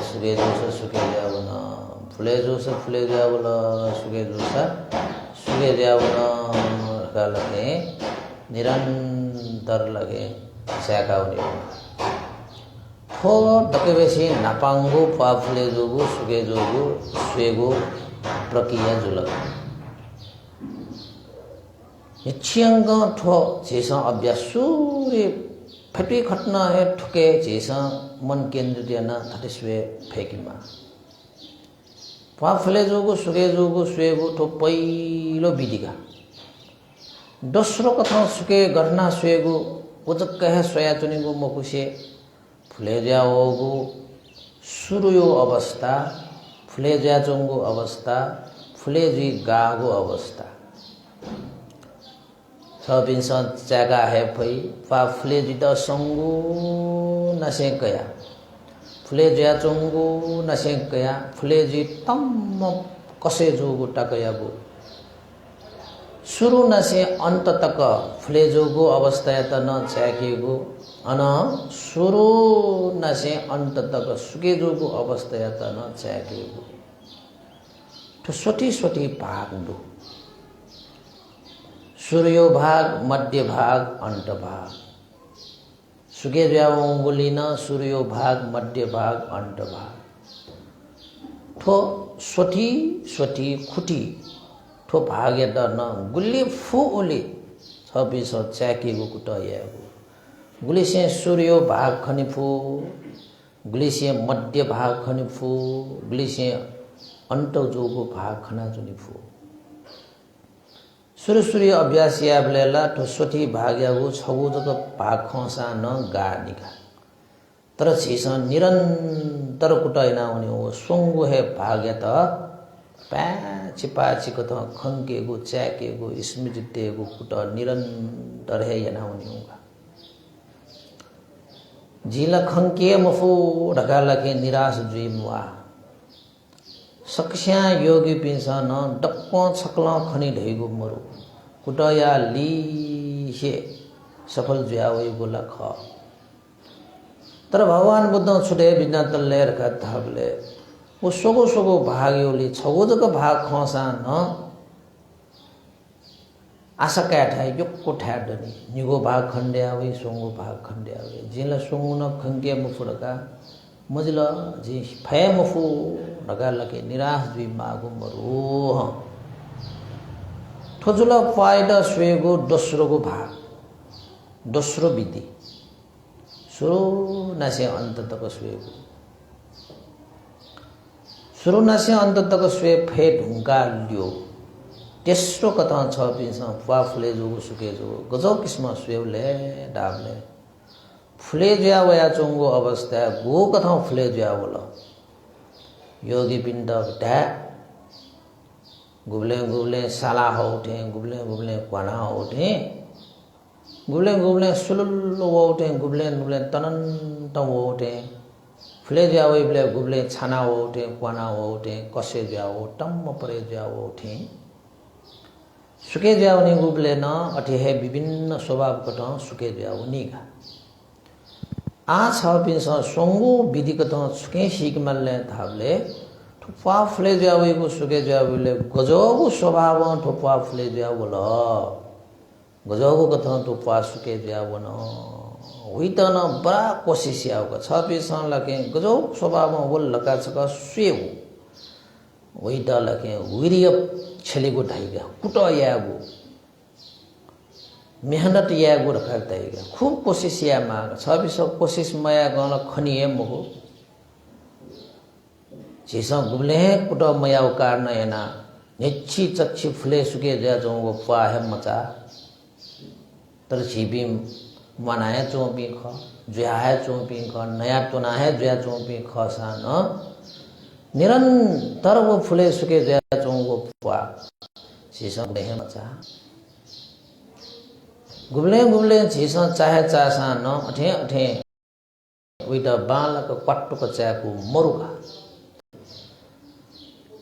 सुके जो से सुके जावला फुले जो से फुले जावला सुके जो से सुके जावला का लगे निरंतर लगे स्याकाउने थो डकेबेसी नापांगो पाफुले जोगो सुके जोगो स्वेगो प्रक्रिया जुलक निश्चयंग ठो जेसा अभ्यास सूर्य फटी खटना है ठुके जेसा मन केंद्रित याना थटे स्वे फेकिमा पाफुले जोगो सुके जोगो स्वेगो ठो पहिलो विधिका दोस्रो कथा सुके घटना स्वेगो उजक कहे सोया चुनिगो मकुसे फुले जाओगो सुरुयो अवस्था फुले जाचोंगो अवस्था फुले जी गागो अवस्था छबिन्स च्यागा है फै पा फुले जी त संगो नसे कया फुले जाचोंगो नसे कया फुले जी तम कसे जोगो टकयागो शुरू नसे अंत तक फुले जोगो अवस्था त न च्याकेगो अन शुरू नसे अंत तक सुके जोगो अवस्था त न च्याकेगो तो सोटी भाग दो सूर्यो भाग मध्य भाग अंत भाग सुके जाओंगुली न सूर्यो भाग मध्य भाग अंत भाग ठो सोटी खुटी ठो भाग्य त न गुल्ली फु उली छबिस च्याकेगो कुटयागो गुलिसे सूर्यो भाग खनिफु गुलिसे मध्य भाग खनिफु गुलिसे अंत जोगो भाग खना जुनिफु सूर्य अभ्यास याबलेला तो सोठी भाग्यागो छगो जक भाग खसा न गा निका तर छिस निरन्तर कुटाइना हुने हो सोङ्गो हे भाग्य त प्याची पाचीको त खङ्केको च्याकेको स्मृतिको कुट निरन्तर हे yana हुने होगा जिला खङ्के मफो ढकाला के निराश जुई मुआ सक्स्या योगी पिन्छ न डप्प छक्ल खनी ढैगो मरु कुटया लिहे सफल ज्यावै गोला ख तर भगवान बुद्ध छुटे बिना तल्लेर का थाबले वो सोगो भाग्योली छगोजक भाग खसा न आशा काठाय योक्को ठ्याडनी निगो भाग खण्ड्यावे सोंगो भाग खण्ड्यावे जिला सोंगो न खङ्के मुफुरका मजिल जी फय मुफु ढका लके निराश जुई मागो मरु ठोजुल फाइदा स्वेगो दोस्रोको भाग दोस्रो विधि सुरु नासे अन्त तक स्वेगो सुरु नासे अन्त तक स्वे फे ढुङ्गा लियो तेस्रो कथा छ पिन्छ फुवा फुले जोगो सुके जोगो गजौ किस्म स्वेवले डाबले फुले ज्या वया चोङ्गो अवस्था गो कथा फुले ज्या बोल योगी पिण्ड ढ्या गुब्ले साला हो उठे गुब्ले क्वाना हो उठे गुब्ले सुलुल्लो हो उठे गुब्ले तनन्त हो उठे फुले ज्या वैबले गुब्ले छाना हो उठे क्वाना हो उठे कसे ज्या हो टम्म परे ज्या हो उठे सुके ज्या हुने गुब्ले न अठे हे विभिन्न स्वभाव कट सुके ज्या हुनेगा आ छ पिन्छ सोङ्गो विधिको त सुके सिक मल्ले थाबले ठुप्पा फुले ज्यावेको सुके ज्यावेले गजगो स्वभाव ठुप्पा फुले ज्यावल गजगो कथा ठुप्पा सुके ज्यावन होइ त न बडा कोसिस यावको छ पिन्छ लके गजौ स्वभाव वल लका छक स्वेव होइ त लके वीर्य छलेको ढाइगा कुट यागो मेहनत यागो रखाइगा खूब कोसिस या माग छ पिस कोसिस मया गन खनिए मगो छिसा गुब्ले कुट मयाउ कारण एना नेछि चच्छी फुले सुके ज्या जोंगो पाहे मचा तर छिबी मनाए चोपी ख ज्याहे चोपी ख नया तोनाहे ज्या चोपी ख सान निरन्तर वो फुले सुके ज्या चोंगो पा छिसा गुब्ले मचा गुब्ले छिसा चाहे चासा न अठे उइटा बालक क्वाट्टुक च्याको मरुका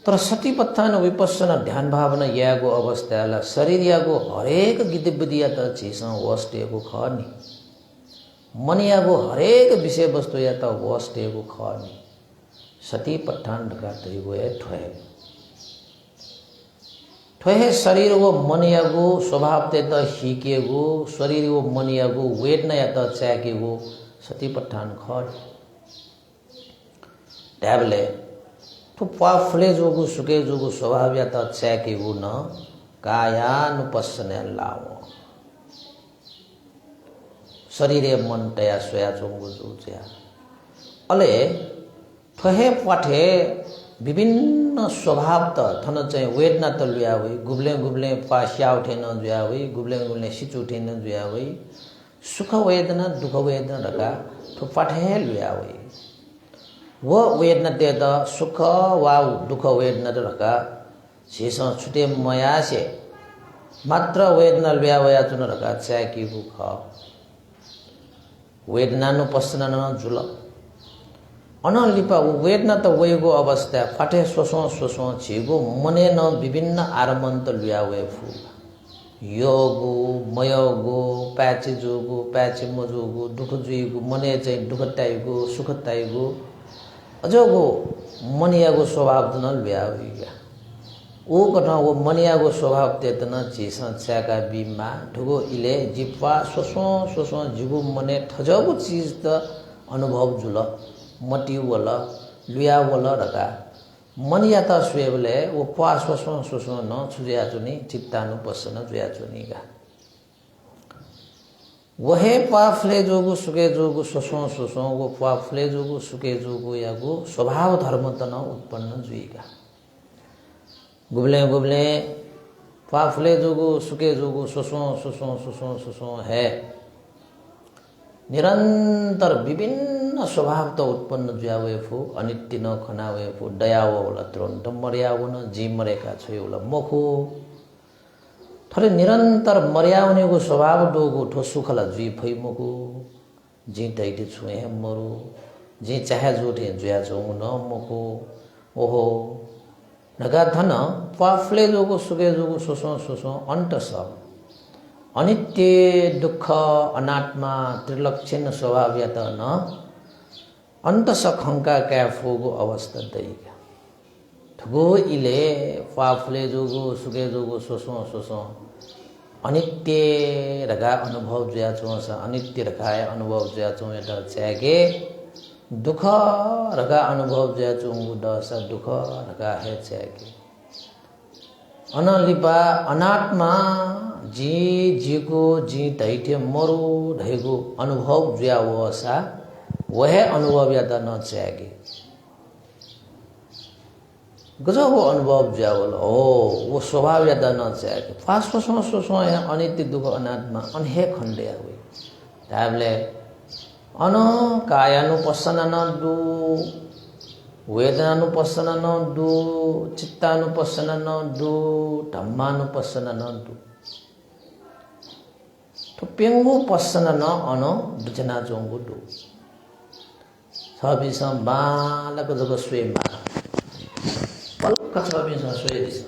तर सतीपत्थान विपස්සना ध्यान भावना यागो अवस्थाला शरीर यागो हरेक गतिविधिया त छिसा वस्टेको खनि मन यागो हरेक विषय वस्तु या त वस्टेको खनि सतीपत्थान ढका तरिगो ए ठोहे शरीर वो मन यागो स्वभाव ते त हिकेगो शरीर वो मन यागो वेट न या त च्याकेगो सतीपत्थान खर ट्याबले ठुप्पा फुले जोगु सुके जोगु स्वभाव या त च्याकेगो न कायानुपස්සने लाओ शरीर मन तया सोया चोंगु जुच्या अले ठोहे पाठे विभिन्न स्वभाव त थन चाहिँ वेट न त लुया हुई गुब्ले पास्या उठे न जुया हुई गुब्ले सिच उठे न जुया हुई सुख वेदना दुख वेदना रका ठुपाठे लुया हुई वो वेदना ते त सुख वा दुख वेदना रका शेष छुटे मया से मात्र वेदना लुया वया चुन रका च्याकी बुख वेदना नु पस्ना न जुल अनलिपा वेदना त वयगो अवस्था फाटे सोसो छिगो मने न विभिन्न आरमन्त लुयावे फु योगो मयोगो प्याचे जोगो प्याचे मजोगो दुख जुइगो मने चाहिँ दुख ताइगो सुख ताइगो अजोगो मनियागो स्वभाव त न लुयावेगा ओ कथा वो मनियागो स्वभाव तेतन छिसा च्याका बिमा ढुगो इले जिप्पा सोसो जिगो मने ठजगो चीज त अनुभव जुल मटी वला लुया वला रका मन या त स्वेबले वो पास सोसो न छुजिया चुनी चित्तानु पसन जुया चुनीगा वहे पाफले जोगु सुके जोगु सोसो वो पाफले जोगु सुके जोगु यागु स्वभाव धर्म त न उत्पन्न जुइगा गुब्ले पाफले जोगु सुके जोगु सोसो है निरंतर विभिन्न स्वभाव त उत्पन्न जुयावे फो अनित्य न खनावे फो दयावो होला तुरंत मर्यावो न जी मरेका छ होला मखो थरे निरंतर मर्यावनेको स्वभाव डोगो ठो सुखला जुई फै मको जी दैटे छुए मरो जी चाहे जोटे जुया छौ न मको ओहो नगा धन पाफले जोगो सुगे जोगो सोसो अंत सब अनित्य दुख अनात्मा त्रिलक्षण स्वभाव या त न अंत सखंका क्या फोगो अवस्था दैगा ठगो इले पाफले जोगो सुगे जोगो सोसो अनित्य रगा अनुभव जुया छौ अनित्य रखाय अनुभव जुया छौ एटा छ्यागे दुख रगा अनुभव जुया छौ दस दुख रगा है छ्यागे अनलिपा अनात्मा जी को जी दैठे मरो ढैगो अनुभव जुया वसा वह अनुभव या त न छ्यागे गजब अनुभव जावल हो वो स्वभाव या न छ्यागे फास्ट सोसो है अनित्य दुख अनात्मा अनहे खंडे हुए ताबले अन कायानुपसन न दु वेदनानुपसन न दु चित्तानुपसन न दु धम्मानुपसन न दु तो पेंगु पसन न अन दुजना जोंगु दु सबिस बालक जग स्वेमा पलक सबिस स्वेदिस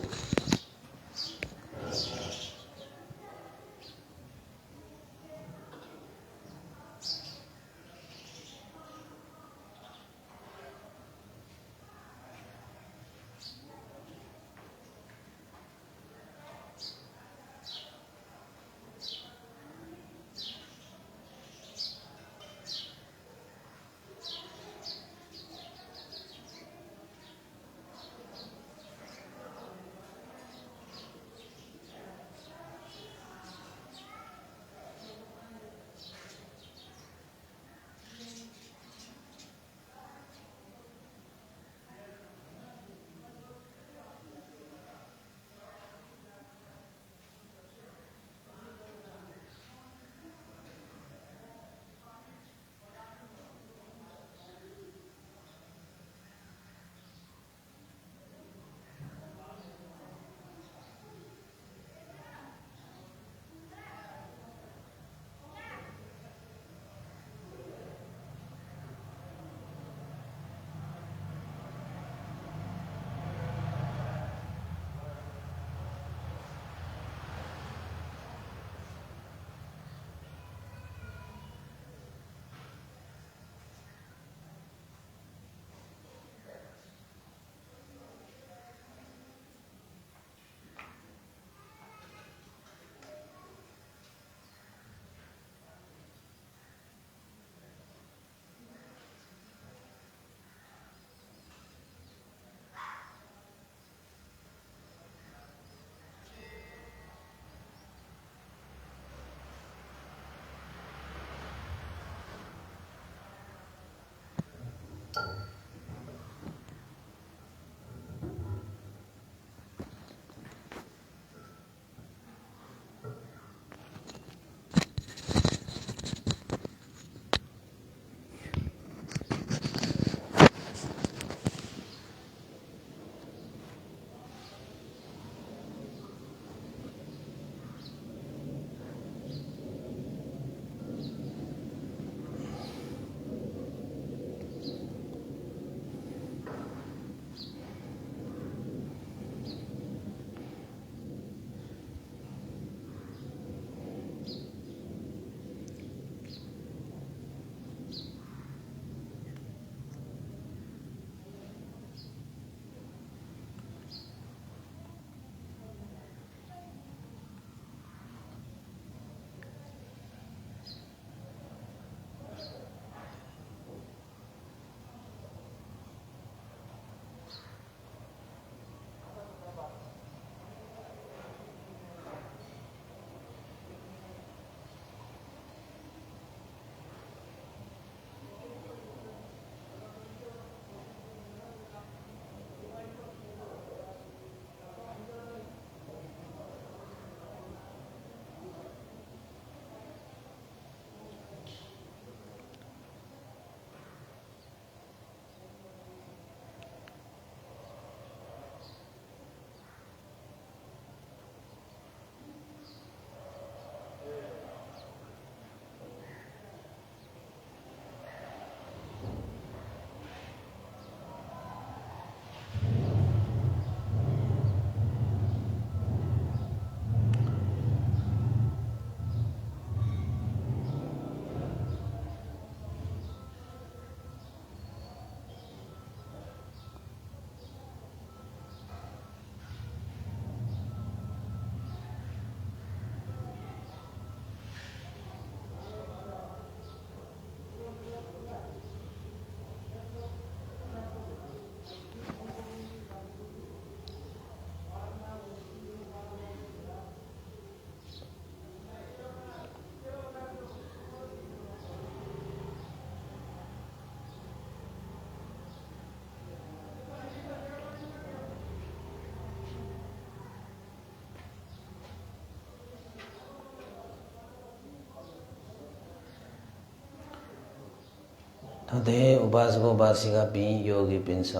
तदे उपासक उपासिका पिं योगी पिंस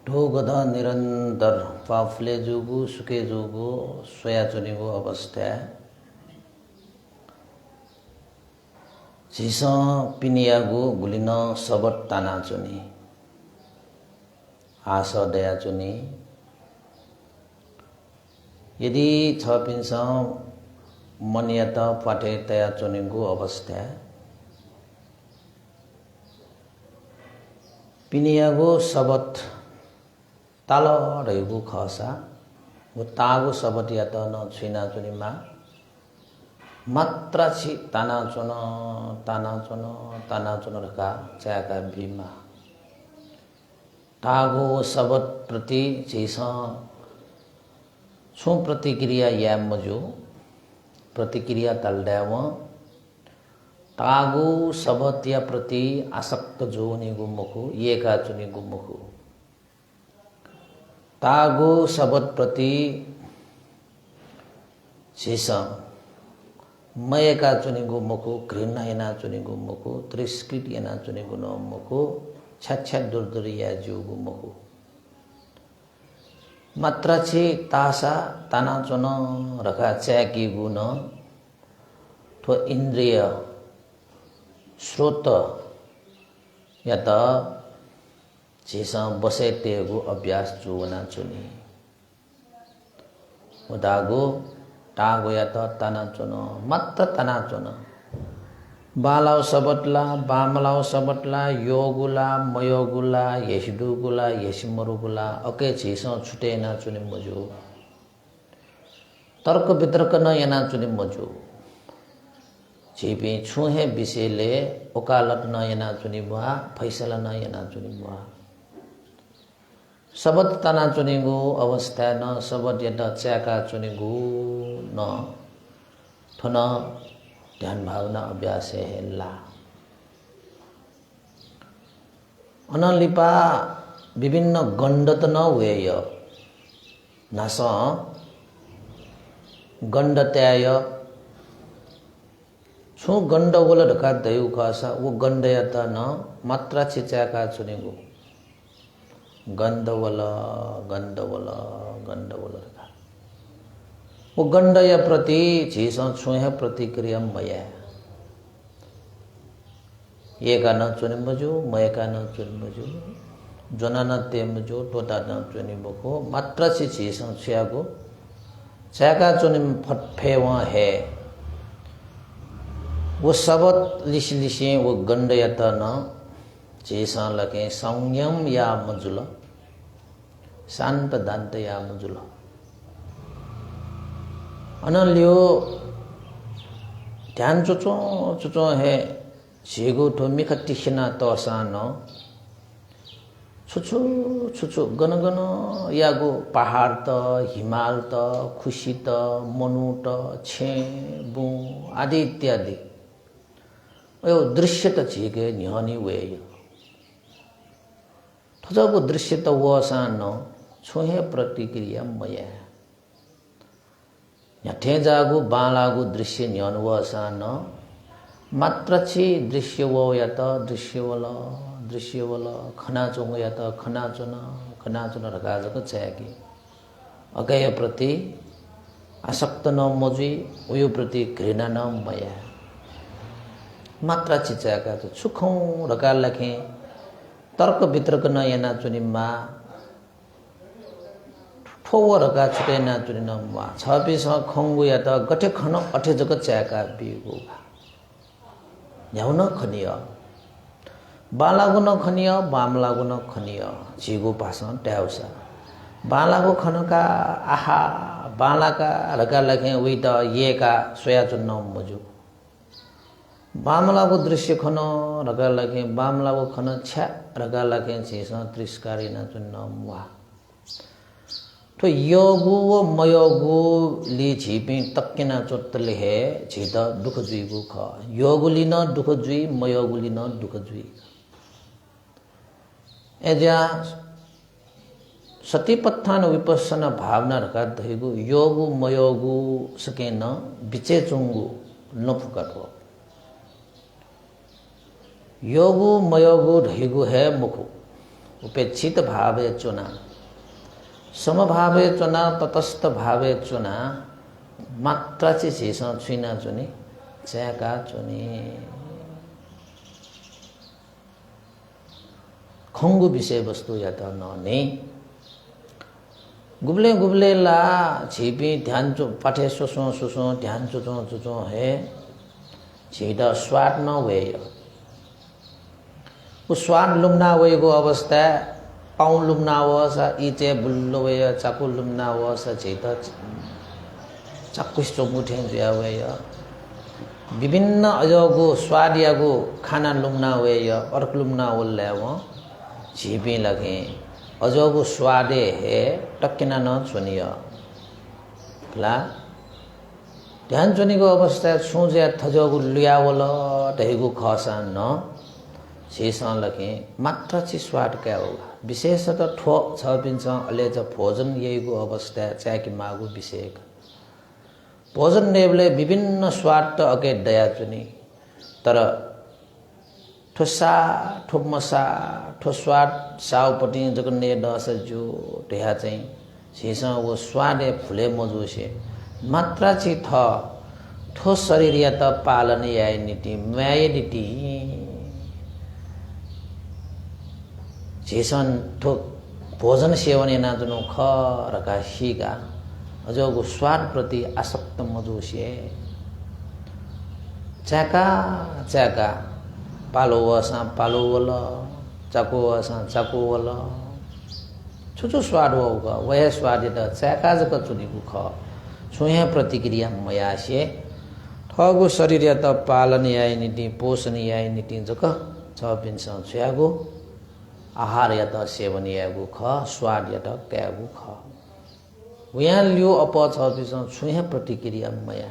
ढोगधा निरंतर पाफले जुगु सुके जुगु सोया चुनिगु अवस्था झिस पिनियागु गुलिन सबट ताना चुनी आस दया चुनी यदि छ पिंस मनियत पाटे तया चुनिगु अवस्था पिनियागु सबट ताल रहेगु खसा वो तागु सबट या त न छुइना चुनिमा मात्रा छि ताना चुन रका चाका भीमा तागु सबट प्रति जैसा छु प्रतिक्रिया या मजु प्रतिक्रिया तलडाव तागु सबत या प्रति आसक्त जोनि गुमुखु येका चुनि गुमुखु तागु सबत प्रति शेषा मयका चुनि गुमुखु घृणा येना चुनि गुमुखु त्रिस्कृत येना चुनि गुमुखु छछ दुर्दुरिया जो गुमुखु मात्रा छि तासा ताना चुन रखा चैकी गुण तो इंद्रिय स्रोत या त जेसा बसे तेगु अभ्यास जुवना चुनी उदागु टागु या त ताना चुन मात्र ताना चुन बालाव सबटला बामलाव सबटला योगुला मयोगुला यशडुगुला यशमरुगुला अके जेसा छुटे ना चुनी मजु तर्क वितर्क न येना चुनी मजु छिपी छुहे विषयले ओकालत न येना चुनी बुआ फैसला न येना चुनी बुआ सबत तना चुनिगु अवस्था न सबत यता च्याका चुनिगु न थन ध्यान भावना अभ्यास हेला अनलिपा विभिन्न गण्डत न वेय नास गण्डत्याय छु गण्डगोल ढका दयु खासा वो गण्डयता न मात्रा छिचाका चुनिगु गंधवल रखा वो गंडय प्रति झीस छुहे प्रतिक्रिया मया ये का न चुनि मजु मय का न चुनि मजु जना न ते मजु टोटा न चुनि बको मात्र से झीस छ्यागो छ्याका चुनि फटफे वहाँ है वो सबत लिसी वो गंडयता न जेसा लगे संयम या मजुल शांत दांत या मजुल अनल्यो ध्यान चुचो है जेगो तो मिखटिखना तो सान छुछु गन यागो पहाड़ त हिमाल त खुशी त मनु त छे बु आदि इत्यादि यो दृश्य त झिगे न्यानी वेय थजको दृश्य त वसान छुहे प्रतिक्रिया मया यठे जागु बालागु दृश्य न्यान वसान मात्र छि दृश्य वो या त दृश्य वल खना चोंग या त खना चुन रका जको छयाकी अगय प्रति आसक्त न मजुई उयो प्रति घृणा न मया मात्रा छि छयाका सुखौ रका लखे तर्क वितर्क न येना चुनिमा ठोवरका छुटे ना चुनिन मा छपिस खंगु या त गठे खन अठे जग च्याका बिगु न्याउन खनिय बालागु न खनिय बामलागु न खनिय झिगु पासन ट्याउसा बालागु खनका आहा बालाका रका लखे उइ त येका सोया चुन्न मजु बामलाको दृश्य खन रका लगे बामलाको खन छ्या रका लगे झिस त्रिस्कारी न चुन्न वा तो योगु व मयोगु ली झिपी तक्किना चोत्तले है झित दुख जुइगु ख योगु लिन दुख जुइ मयोगु लिन दुख जुइ एजा सतीपत्थान विपස්සना भावना रका धइगु योगु मयोगु सकेन बिचे चुंगु न फुकट हो योगु मयोगु ढैगु है मुखु उपेक्षित भावे चुना समभावे चुना तटस्थ भावे चुना मात्रा चीज छुइना चुनी च्याका चुनी खंगु विषय वस्तु या तो नने गुबले गुबले ला छिपी ध्यान चो पाठे सुसो सुसो ध्यान चुचो चुचो है छिटा स्वाद न वेय उस स्वाद लुम्ना वेगो अवस्था पाउ लुम्ना वसा इचे बुल्लो वेय चाकु लुम्ना वसा छिटा चाकुस चोमुठे जुया वेय विभिन्न अजगो स्वाद यागो खाना लुम्ना वेय अर्क लुम्ना ओल्ले व छिपी लगे अजगो स्वादे है टक्किना न चुनिय ला ध्यान चुनीको अवस्था सोझ्या थजगु लियावल ढैगु खसा न छिसा लगे मात्र छि स्वाद क्या होगा विशेषतः ठो छ पिन्छ अले ज भोजन यहीको अवस्था चाकी मागु विषय भोजन नेबले विभिन्न स्वाद त अके दया चुनी तर ठोसा ठोमसा ठोस्वाद साउपटी जगन्ने दस जो ढेहा चाहिँ छिसा वो स्वादे फुले मजुसे मात्रा छि थ ठोस शरीर या त पालन याय नीति माय नीति छिसन ठो भोजन सेवन ना जनो ख रका हिगा अजगो स्वाद प्रति आसक्त मजुसे चाका चाका पालो वसा पालो वला चाको वसा चाको वला छुचु स्वाद होगा वह स्वाद त चाका जक चुनिगु ख छुहे प्रतिक्रिया मयासे ठगु शरीर या त पालन याय नीति पोषण याय नीति जक छ पिन्छ छ्यागु आहार या त सेवन यागु ख स्वाद या त क्यागु ख वया लियो अप छ पिन्छ छुहे प्रतिक्रिया मया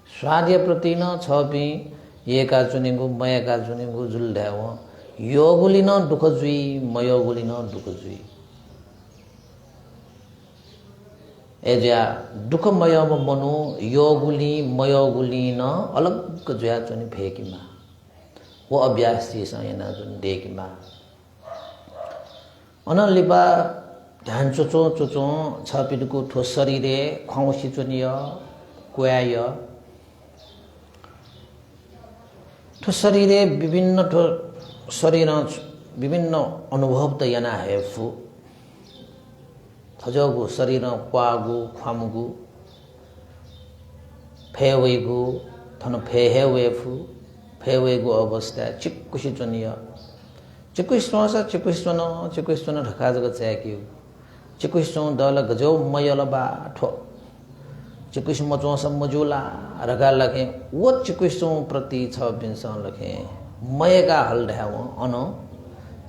स्वाद या प्रति न छ पि एका चुनिगु मयका चुनिगु जुल ढ्याव योगुली न दुख जुई मयोगुली न दुख जुई एजा दुख मयम मनु योगुली मयोगुली न अलग जुया चुनि फेकिमा वो अभ्यास थी सयना जुन देखिमा अनलिपा ध्यान चुचो चुचो छपिदको ठोस शरीरे खौसी चुनिय क्वाय ठो शरीरे विभिन्न ठो शरीर विभिन्न अनुभव त याना हेफु थजगु शरीर क्वागु ख्वामगु फेवेगु थन फेहेवेफु फेवेगु अवस्था चिक्कुसी चुनिय चिक्कुस्वन ढका जग च्याक्यु चिक्कुस्वन दल गजो मयल बा ठो चिकुस मचो सम्मजुला रगा लगे वो चिकुसों प्रति छ बिन्स लगे मयका हल ढ्याव अन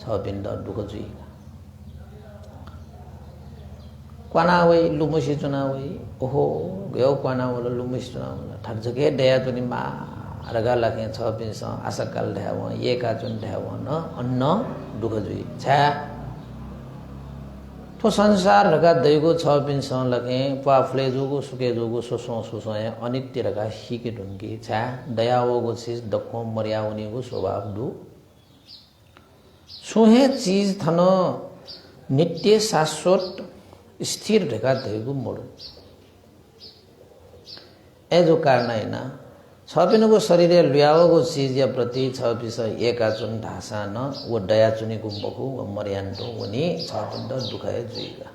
छ बिन्द दुख जुई क्वानावै लुमुसी चुनावै ओहो गयो क्वानावल लुमुसी चुनावल ठग जगे दया जुनि मा रगा लगे छ बिन्स आसकाल ढ्याव एका जुन ढ्याव न अन्न दुख जुई छा तो संसार रगा दैगो छ पिन्छ लगे पाफले जोगो सुके जोगो सोसो सोसो अनित्य रगा हिके ढुंगी छा दयावगो चीज दक्को मर्याउनेगो स्वभाव दु सुहे चीज थन नित्य शाश्वत स्थिर ढका दैगो मोड ए जो कारण हैन छ पिनको शरीर ल्यावगो चीज या प्रति छ पिस एका चुन ढासा न वो दया चुनी गुम्बको व मर्यान्तो वनी छ पिन्द दुखाए जुइगा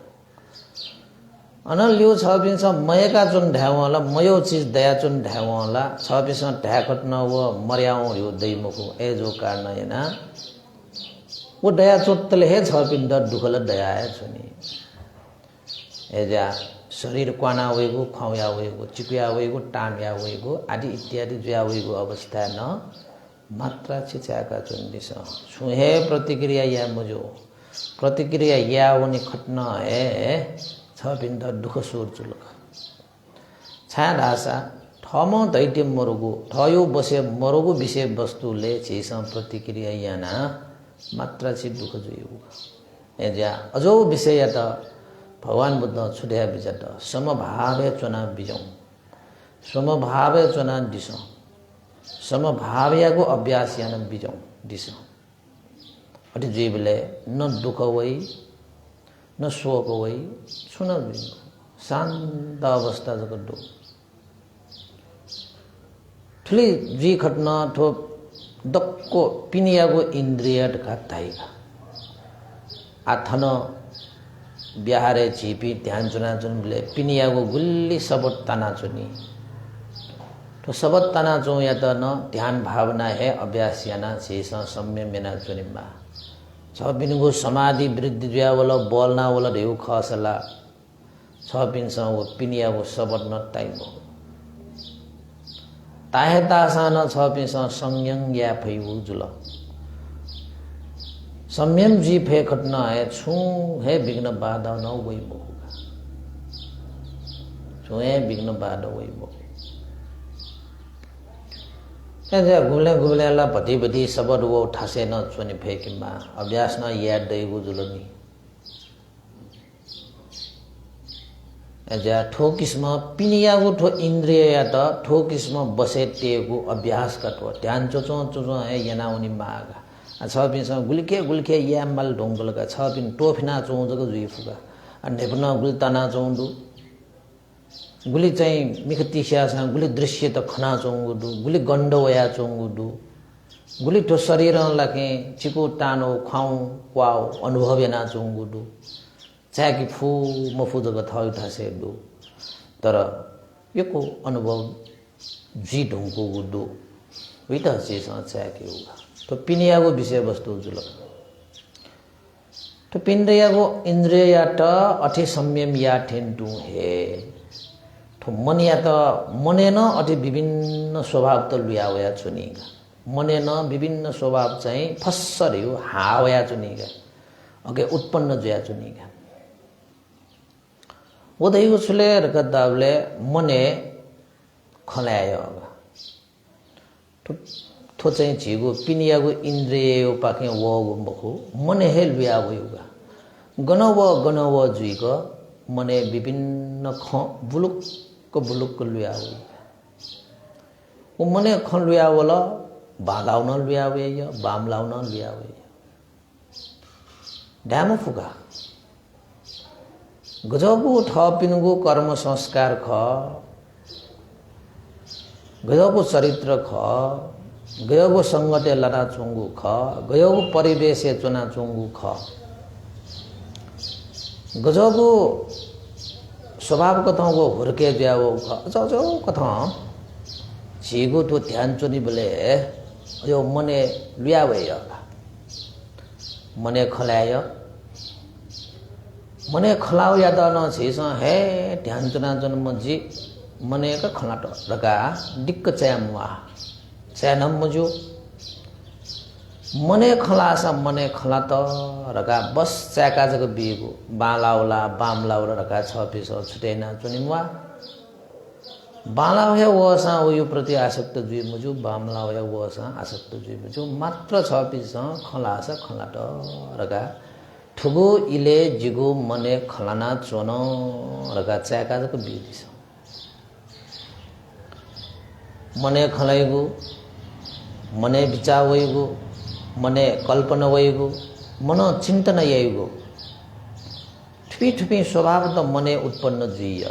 अन लियो छ पिन्छ मयका चुन ढ्यावला मयो चीज दया चुन ढ्यावला छ पिस ढ्याकट न व मर्याउ यो दैमको ए जो कारण हैन वो दया चोत्तले हे छ पिन्द दुखल दयाए चुनी एजा शरीर क्वाना वेगो खौया वेगो चिकुया वेगो टांग्या वेगो आदि इत्यादि जुया वेगो अवस्था न मात्रा छिचाका चुन्दिस सुहे प्रतिक्रिया या मुजो प्रतिक्रिया या वनि खट्न है छ बिन्द दुख सुर चुलक छा ढासा ठम दैट्य मरुगु ठयो बसे मरुगु विषय वस्तुले छिस प्रतिक्रिया याना मात्रा छि दुख जुयो एजा अजो विषय त भगवान बुद्ध छुट्या बिजट समभावे चुना बिजौ समभावे चना दिस समभाव्याको अभ्यास यान बिजौं दिस अति जीवले न दुख वै न शोक वै सुन शान्त अवस्था जगड्डो ठुली जी खट्न ठो दक्को पिनियाको इन्द्रिय ढकाताइका आथन बिहारे झिपी ध्यान चुना चुनले पिनियाको गुल्ली सबट ताना चुनी तो सबत तना चो या त न ध्यान भावना है अभ्यास याना शेष सम्यम याना चुनिमा छ बिनको समाधि वृद्धि जुया वाला बोलना वाला रेउ खसला छ बिनस वो पिनियाको सबत न टाइमो ताहे तासान छ बिनस संयम या फैउ जुल सम्यम जी फे खटना है छु है विघ्न बाधा न वही मोगा छु है विघ्न बाधा वही मोगा ऐसे घुमले ला भती सबद वो ठासे न चुनी फेकिमा अभ्यास न याद दैगु जुलनी ऐसे ठोकिसमा पिनियागु ठो इन्द्रिय या त ठोकिसमा बसे तेगु अभ्यास कटो ध्यान चोचो है यना उनी मागा छ बिनस गुलिके या मल ढोंगलका छ बिन टोफिना चों जग जुइ फुगा नेपना गुलताना चोंदु गुली चाहिँ मिखतिस्यासँग गुली दृश्य त खना चोंगुदु गुली गण्ड वया चोंगुदु गुली ठो शरीर लाके चिको तानो खाउ क्वाउ अनुभव याना चोंगुदु चाकी फु मफु जग थौ थासे दु तर यको अनुभव जी ढोंको गुदु विता सेसा चाकी होगा तो पिनियाको विषय वस्तु जुल तो पिन्द्रियाको इन्द्रिय या त अठे सम्यम या ठेन्टु हे तो मन या त मने न अति विभिन्न स्वभाव त लुयावया चुनिगा मने न विभिन्न स्वभाव चाहिँ फस्सर हो हावया चुनिगा अगे उत्पन्न जुया चुनिगा ओदैको छुले रकदावले मने खलायो तो चाहिँ झिगो पिनियाको इन्द्रिय पाके वो बखो मने हे लुयावयुगा गणव जुइक मने विभिन्न ख बुलुक लुयावे वो मने खन लुयावला बालाउन लुयावे या बाम लाउन लुयावे ड्याम फुगा गजबको थपिनको कर्म संस्कार ख गजबको चरित्र ख गजबको संगते लना चुंगु ख गजबको परिवेश चुना चुंगु ख गजबको स्वभाव कथाको हुर्के जाओ जो कथा झिगो तो ध्यान चुनी बोले यो मने लुयावे मने खलाय मने खलाव या त न छिस हे ध्यान चुना चुन मजी मने का खलाट रका दिक्क च्यामवा च्यानम मजो मने खलासा मने खलात रका बस च्याका जग बिगु बालाउला बामलाउला रका छ पिस छुटेना चुनिमवा बालाउ हे वसा यो प्रति आसक्त जुइ मुजु बामलाउ हे वसा आसक्त जुइ मुजु मात्र छ पिस खलासा खलाट रका ठुगु इले जिगु मने खलाना चोन रका च्याका जग बिदिस मने खलाइगु मने विचार वइगु मने कल्पना वइगु मनो चिंतन यइगु ठुपी स्वभाव त मने उत्पन्न जुइय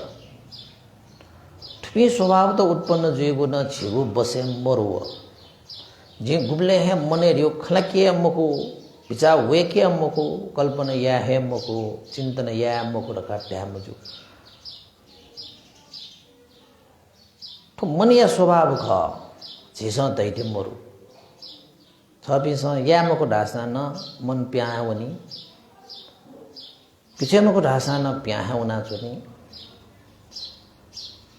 ठुपी स्वभाव त उत्पन्न जुइगु न छिगु बसे मरुव जे गुबले हे मने रियो खलकिय मको विचार वेके मको कल्पना या हे मको चिंतन या मको रखा ट्याम जु तो मन या स्वभाव ख झिसा दैथे मरु थपिस यामको ढासा न मन प्यावनी पिछेमको ढासा न प्याहुना चुनी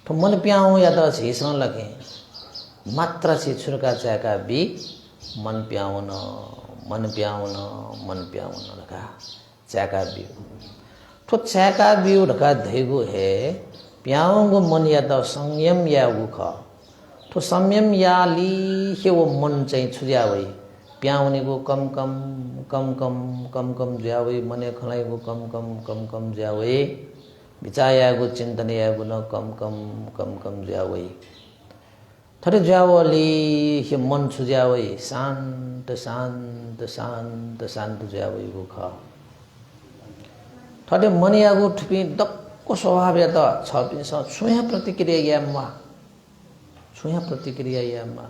तो मन प्याउ या त झिसा लगे मात्र से छुरका चाका बी मन प्याउन रखा चाका बी तो चाका बी रखा धैगु है प्याउंगो मन या त संयम या उख तो संयम या ली हे वो मन चाहिँ छुज्यावै प्याउनेको कम कम ज्यावै मने खलाइको कम कम ज्यावै विचायागु चिन्तनयागु न कम कम कम कम ज्यावै थरे ज्यावली हे मन सुज्यावै शान्त शान्त शान्त शान्त ज्यावै गुख थरे मनियागु ठुपी दक्को स्वभाव या त छपिस छुया प्रतिक्रिया याममा छुया प्रतिक्रिया याममा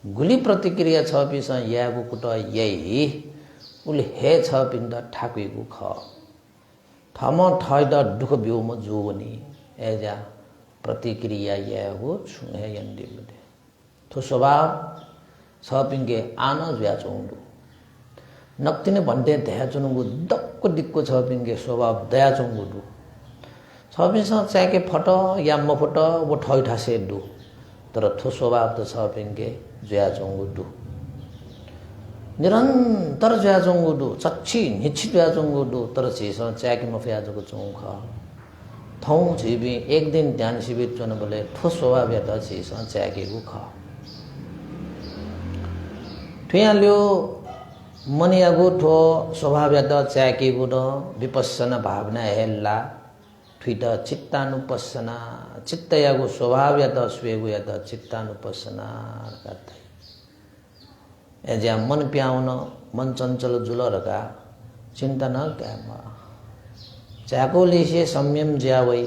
गुली प्रतिक्रिया छपिस यागु कुट यही उले हे छपिन्द ठाकुइगु ख थम थैद दुख बिउम जोवनी एजा प्रतिक्रिया यागु छुया यन्दिबुदे थो स्वभाव छपिंगे आन ज्याचोंदु नक्तिने भन्डे दयाचोंगु दक्को दिक्को छपिंगे स्वभाव दयाचोंगु छपिस चाके फट या मफट वो ठै ठासे दु तर थो स्वभाव त छपिंगे ज्याचोंगु दु निरन्तर ज्याचोंगु दु चच्छी निश्चित ज्याचोंगु दु तर छिस चाके मफयाजको चोंख थौ छिबी एक दिन ध्यान शिविर चोन बोले थो स्वभाव या त छिस चाके गुख थुयाल्यो मनियागु थो स्वभाव या त चाके गुड विपස්සना भावना हेल्ला थुइट चित्तानुपස්සना चित्तयागु स्वभाव या त स्वेगु या त चित्तानुपස්සना करते एजा मन प्याउन मन चञ्चल जुलरका चिन्तन क्यामा चाको लिसे संयम ज्यावै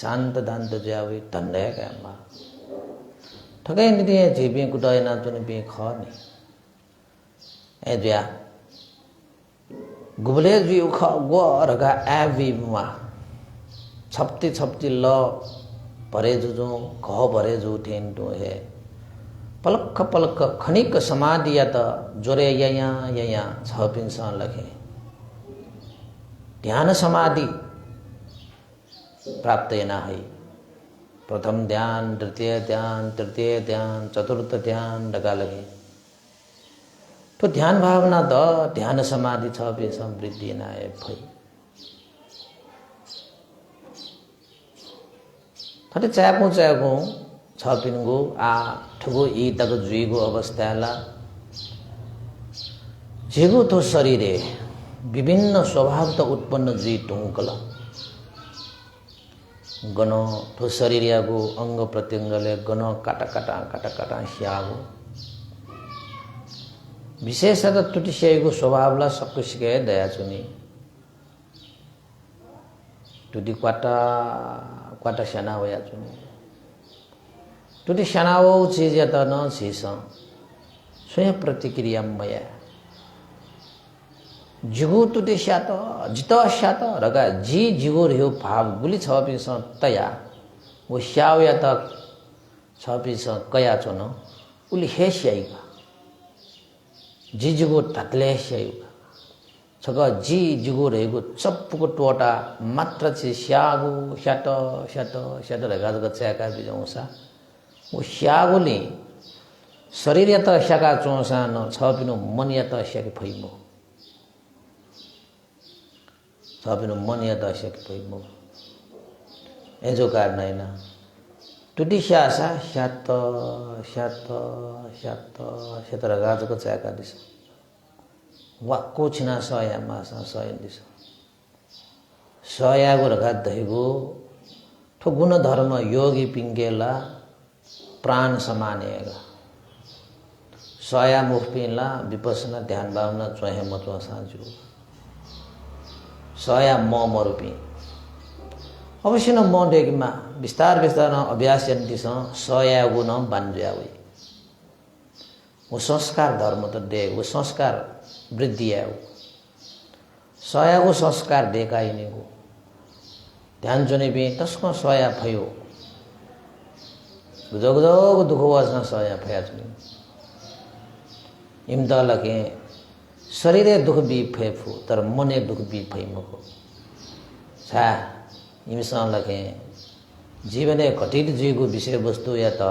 शान्त दान्त ज्यावै तन्डे क्यामा ठकै निते जिबे कुटाय ना तुने बे खनि एजा गुबले जी उख गो रगा एविमा छप्ती छप्ती ल भरे जो घ भरे जो ठेन तो है पलक पलक खनिक समाधि या त जोरे यया छपिन्छ लखे ध्यान समाधि प्राप्त ना है प्रथम ध्यान द्वितीय ध्यान तृतीय ध्यान चतुर्थ ध्यान लगा लगे तो ध्यान भावना द ध्यान समाधि छपिन्छ वृद्धि ना है भई थटे चाको छपिनको आ ठुगो ई तक जुइगो अवस्थाला जेगो तो शरीरे विभिन्न स्वभाव त उत्पन्न जुइ टुङ्कल गण तो शरीरको अंग प्रत्यंगले गण काटा काटा काटा काटा स्यागो विशेषतः टुटिस्याएको स्वभावलाई सक्कु सिकाए दया चुनी टुटी क्वाटा क्वाटा स्याना होया चुनी टुटी स्यानाओ चीज या त न चीज स्वयं प्रतिक्रिया मया जिगो टुटी स्यात जित स्यात रगा जी जिगो रह्यो भाव गुली छपिस तया वो स्याउ या त छपिस कया चोन उली हे स्याइका जी जिगो ततले स्याइका छग जी जिगो रहेको चप्पुको टोटा मात्र चाहिँ स्यागो स्याट स्याट स्याट रहेका जग च्याका बिजाउँसा वो स्यागोले शरीर या त स्याका चोसा न छपिनु मन या त स्याके फैमो छपिनु मन या त स्याके फैमो एजो कारण हैन टुटी स्यासा स्यात स्यात स्यात स्यात रहेका जग च्याका दिस वाक्को छिना सया मासा सयन दिस सयागो रगा दहिगो ठो गुण धर्म योगी पिंगेला प्राण समानेगा सया मुख पिला विपස්සना ध्यान भावना चोहे मत्वा साजु सया मरुपी अवश्य न म डेगमा विस्तार विस्तार अभ्यास यन्तिस सयागो न बान्ज्यावै वो संस्कार धर्म त दे वो संस्कार वृद्धि आयो सयागो संस्कार देखाइनेको ध्यान जुने भी तस्को सया भयो गुजगुजको दुख वासना सया भया जुने इम्दा लगे शरीरे दुख भी फेफु तर मने दुख भी फैमको छा इमसा लगे जीवने घटित जीवको विषय वस्तु या त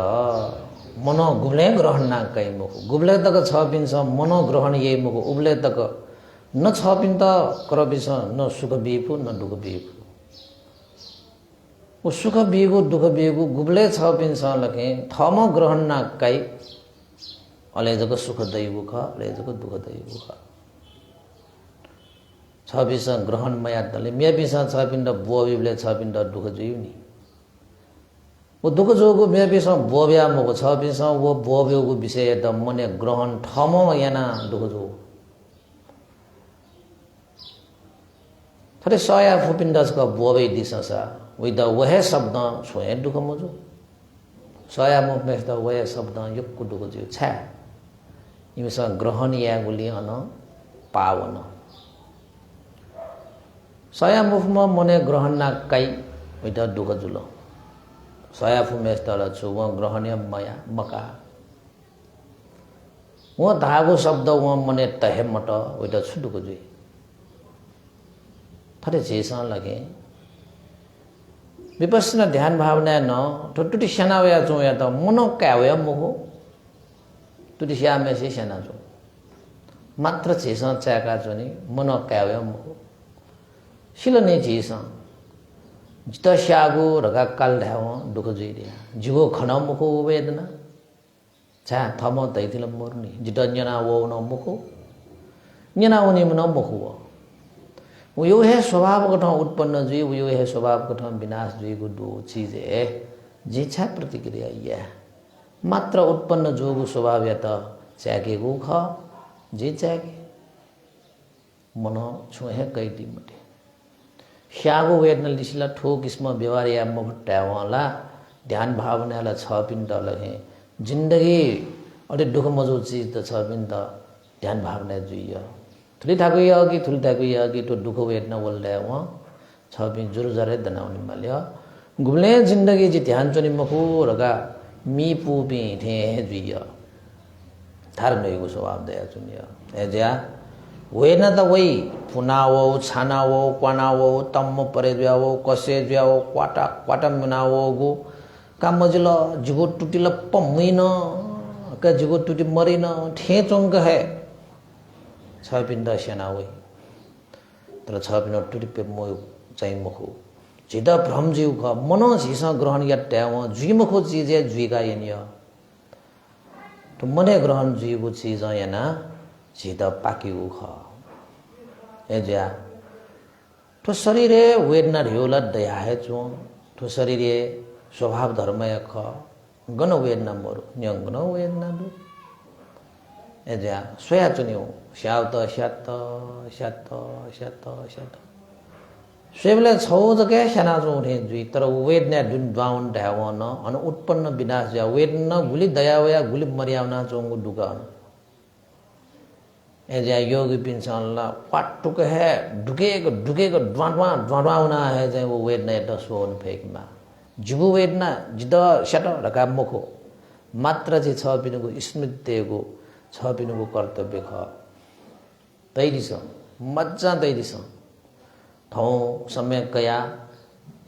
मनो गुब्ले ग्रहण ना कई मुख गुब्ले तक छपिन्छ मनो ग्रहण यही मुख उब्ले तक न छपिन त करबिस न सुख बिपु न दुख बिपु वो सुख बिगु दुख बिगु गुब्ले छपिन्छ लके थम ग्रहण ना कई अलेजको सुख दैगु ख अलेजको दुख दैगु ख छबिस ग्रहण माया तले म्या बिसा छपिन्द बुबिले छपिन्द दुख जुयु नि वो दुख जोगो म्या बिसा बुब्या मको छबिस वो बुब्योको विषय त मने ग्रहण ठमो याना दुख जो थरे सया फुपिन्डसको बुबै दिससा विद वहे शब्द छोए दुख मजो सया मुमेस द वहे शब्द यक्कु दुख जो छ इमेस ग्रहण या गुली अन पावन सया मुफमा मने ग्रहण ना काई विद दुख जुलो सया फुमेस तल छु व ग्रहण्य मया मका वो धागो शब्द व मने तहे मट विद छु दुख जुई थरे जेसा लगे विपස්සना ध्यान भावना न टुटुटी सेनावया जो या त मनो कावया मुखो तुटी श्यामे से सेना जो मात्र जेसा चाका जो नि मनो कावया मुखो शिलने जेसा जित श्यागो रगा काल धाव दुख जुइदिया जिगो खन मुखो वेदना चा थम दैथिल मोर्नी जित न्यना वो न मुखो न्यना उनी मन मुखो उयो है स्वभाव गठ उत्पन्न जुई उयो है स्वभाव गठ विनाश जुई को दो चीज है जे छ प्रतिक्रिया या मात्र उत्पन्न जोगु स्वभाव या त चाकेको ख जे चाके मन छु है कैटी मटे श्यागो वेदना लिसिला ठोक इसमा व्यवहार या मभट्यावाला ध्यान भावनाला छ पिण्ड लगे जिन्दगी अरे दुख मजो चीज त छ पिण्ड ध्यान भावना जुइयो थुली थाको या कि थुली थाको या कि तो दुख वेदना बोल्दा व छ पिन जुरु जरे दनाउनी मल्यो गुमले जिन्दगी जी ध्यान चनि मखु रगा मी पु पि थे जुइयो थार नयको स्वभाव दया चुनियो एजा वेना त वई फुनावो छानावो क्वानावो तम्म परेद्यावो कसेद्यावो क्वाटा क्वाटा मनावो गो कामजिल जिगो टुटिल पम्मिन का जिगो टुटि मरिन ठे चंग है छ पिण्ड सेना वई तर छ पिण्ड टुटि पे मो चाहिँ मखु जिदा भ्रम जीव ख मनो झिसा ग्रहण या ट्याव जुइ मखु चीज है जुइगा यनियो तो मने ग्रहण जीवको चीज याना जिदा पाकिउ ख एजा तो शरीरे वेदना ढ्योला दया है चो तो शरीरे स्वभाव धर्म ख गण वेदना मरु न्यंगन वेदना दु एजा सोया चुनियो श्यात श्यात श्यात श्यात श्यात सेबले छौ जके सेना जो उठे जुई तर वेदना दुन द्वाउन ढावन अन उत्पन्न विनाश जा वेदना गुली दया वया गुली मर्यावना चोंगु दुकान एजा योगी पिंसला पाटुक है दुकेको दुकेको द्वाद्वा द्वाद्वाउना है जे वो वेदना एट सोन फेकमा जिबु वेदना जिद शट रका मुखो मात्र चाहिँ छ पिनुको स्मृतिको छ पिनुको कर्तव्य ख तैदिस मज्जा तैदिस थौ सम्यक कया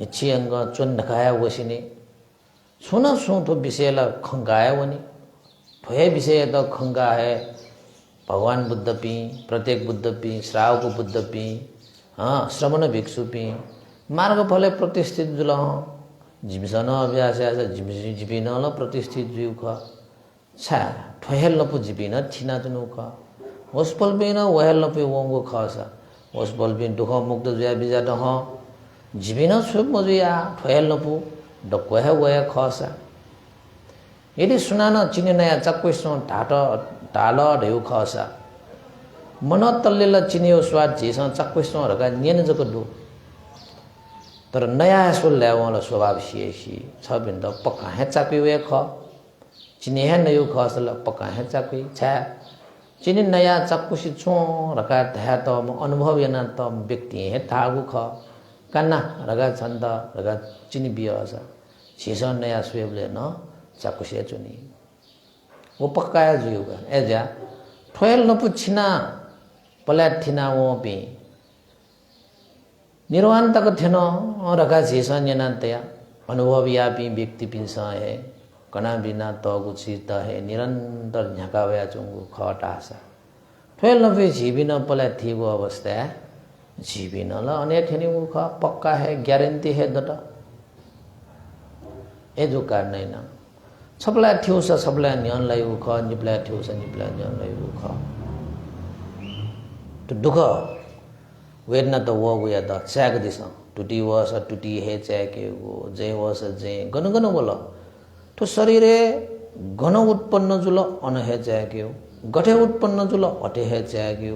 इच्छियंग चुन ढकाया वसिने सुन सुथो विषयला खंगाया वनी थोय विषय त खंगा है भगवान बुद्ध पी प्रत्येक बुद्ध पी श्रावको बुद्ध पी हाँ श्रवण भिक्षु पी मार्ग फले प्रतिष्ठित जुल जिमसन अभ्यास आस जिबिन ल प्रतिष्ठित जुउ ख छा ठोहेल नपु जिबिन थिना जुनु ख होस्पल बिन वहेल नपु वंगो खसा होस्पल बिन दुख मुक्त जुया बिजा दह जिबिन सुप मजुया ठोहेल नपु डक्को है वया खसा यदि सुनान चिने नया चक्कैसो ढाट ताल ढेउ खसा मन तल्लेला चिनियो स्वाद झेसा चक्कैसो रका नियन जको दु तर नया सो ल्यावला स्वभाव सिएसी छ बिन्द पक्का है चाक्वे ख चिने है नयो खसल पक्का है चाक्वे छ चिने नया चक्कुसी छो रका धा त अनुभव याना त व्यक्ति है थागु ख कन्ना रगा छन्द रगा चिनि बियस छिसा नया स्वेबले न चाकुसे चुनी वो पक्काया जुगा एजा ठोयल न पुछिना पलाट थिना वो पे निर्वाण तक थिन रका छिसा न्यनातया अनुभव यापी व्यक्ति पिंसा है कना बिना तगु चित है निरंतर झकावया चुंगु खटासा ठोयल न पे जीविन पलाट थिगो अवस्था जीविन ल अनेक थिनि मुख पक्का है ग्यारेंटी है दट ए जो कार नहीं ना सबला ठ्यौसा सबला न्यानलाई उख निप्ला ठ्यौसा निप्ला न्यानलाई उख तो दुख वेदना तो वो या तो चैक दिस टूटी वस टूटी है चैके वो जय वस जय गन गन बोल तो शरीरे घन उत्पन्न जुल अनहे चैके गठे उत्पन्न जुल अटे है चैके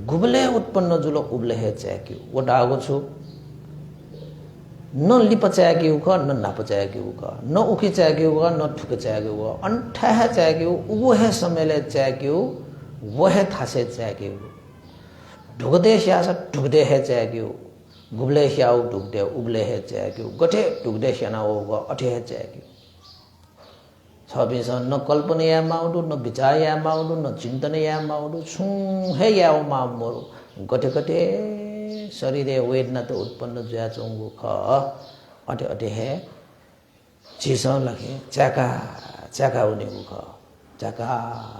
गुबले उत्पन्न जुल उबले है चैके वो डागो छु न लिप चैके उका न नाप चैके उका न उखी चैके उका न ठुक चैके उका अंठा है चैके वो है समेले चैके वो है थासे चैके ढुकदे श्यास ढुकदे है चैके गुबले श्याउ ढुकदे उबले है चैके गठे ढुकदे श्याना होगा अठे है चैके छबिस न कल्पना या माउडु न विचार या माउडु न चिंतन या माउडु छू है या मामोरु गठे गठे शरीर वेदना तो उत्पन्न जुया चोंगु ख अटे अटे है चीज लगे चाका चाका उनेगु ख चाका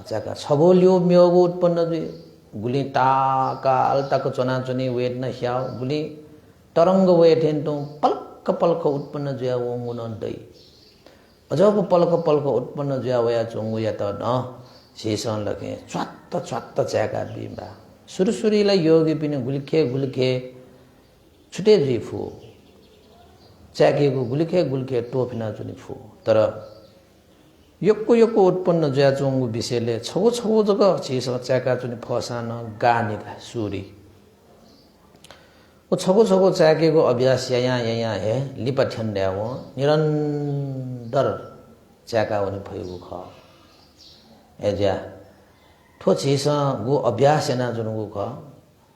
चाका छगोल्यो म्योगु उत्पन्न जुए गुली ताका अलताको चना चुनी वेदना श्याउ गुली तरंग वेठेन तो पलक पलक उत्पन्न जुया वंगु न दई अजब पलक पलक उत्पन्न जुया वया चोंगु या त न शेषण लगे च्वात्त च्वात्त चाका बिम्बा सुरसुरीलाई योगी पनि गुल्खे गुल्खे छुटे जुई फु च्याकेको गुल्खे गुल्खे टोपिना चुनी फु तर योक्को योक्को उत्पन्न जुया चोंगु विषयले छगो छगो जग चीस च्याका चुनी फसान गानेका सुरी वो छगो छगो च्याकेको अभ्यास यहाँ है लिपा ठ्यान्ड्या हो निरन्तर च्याका हुने भएको ख एज्या ठो चीस गो अभ्यास एना जुनुगु ख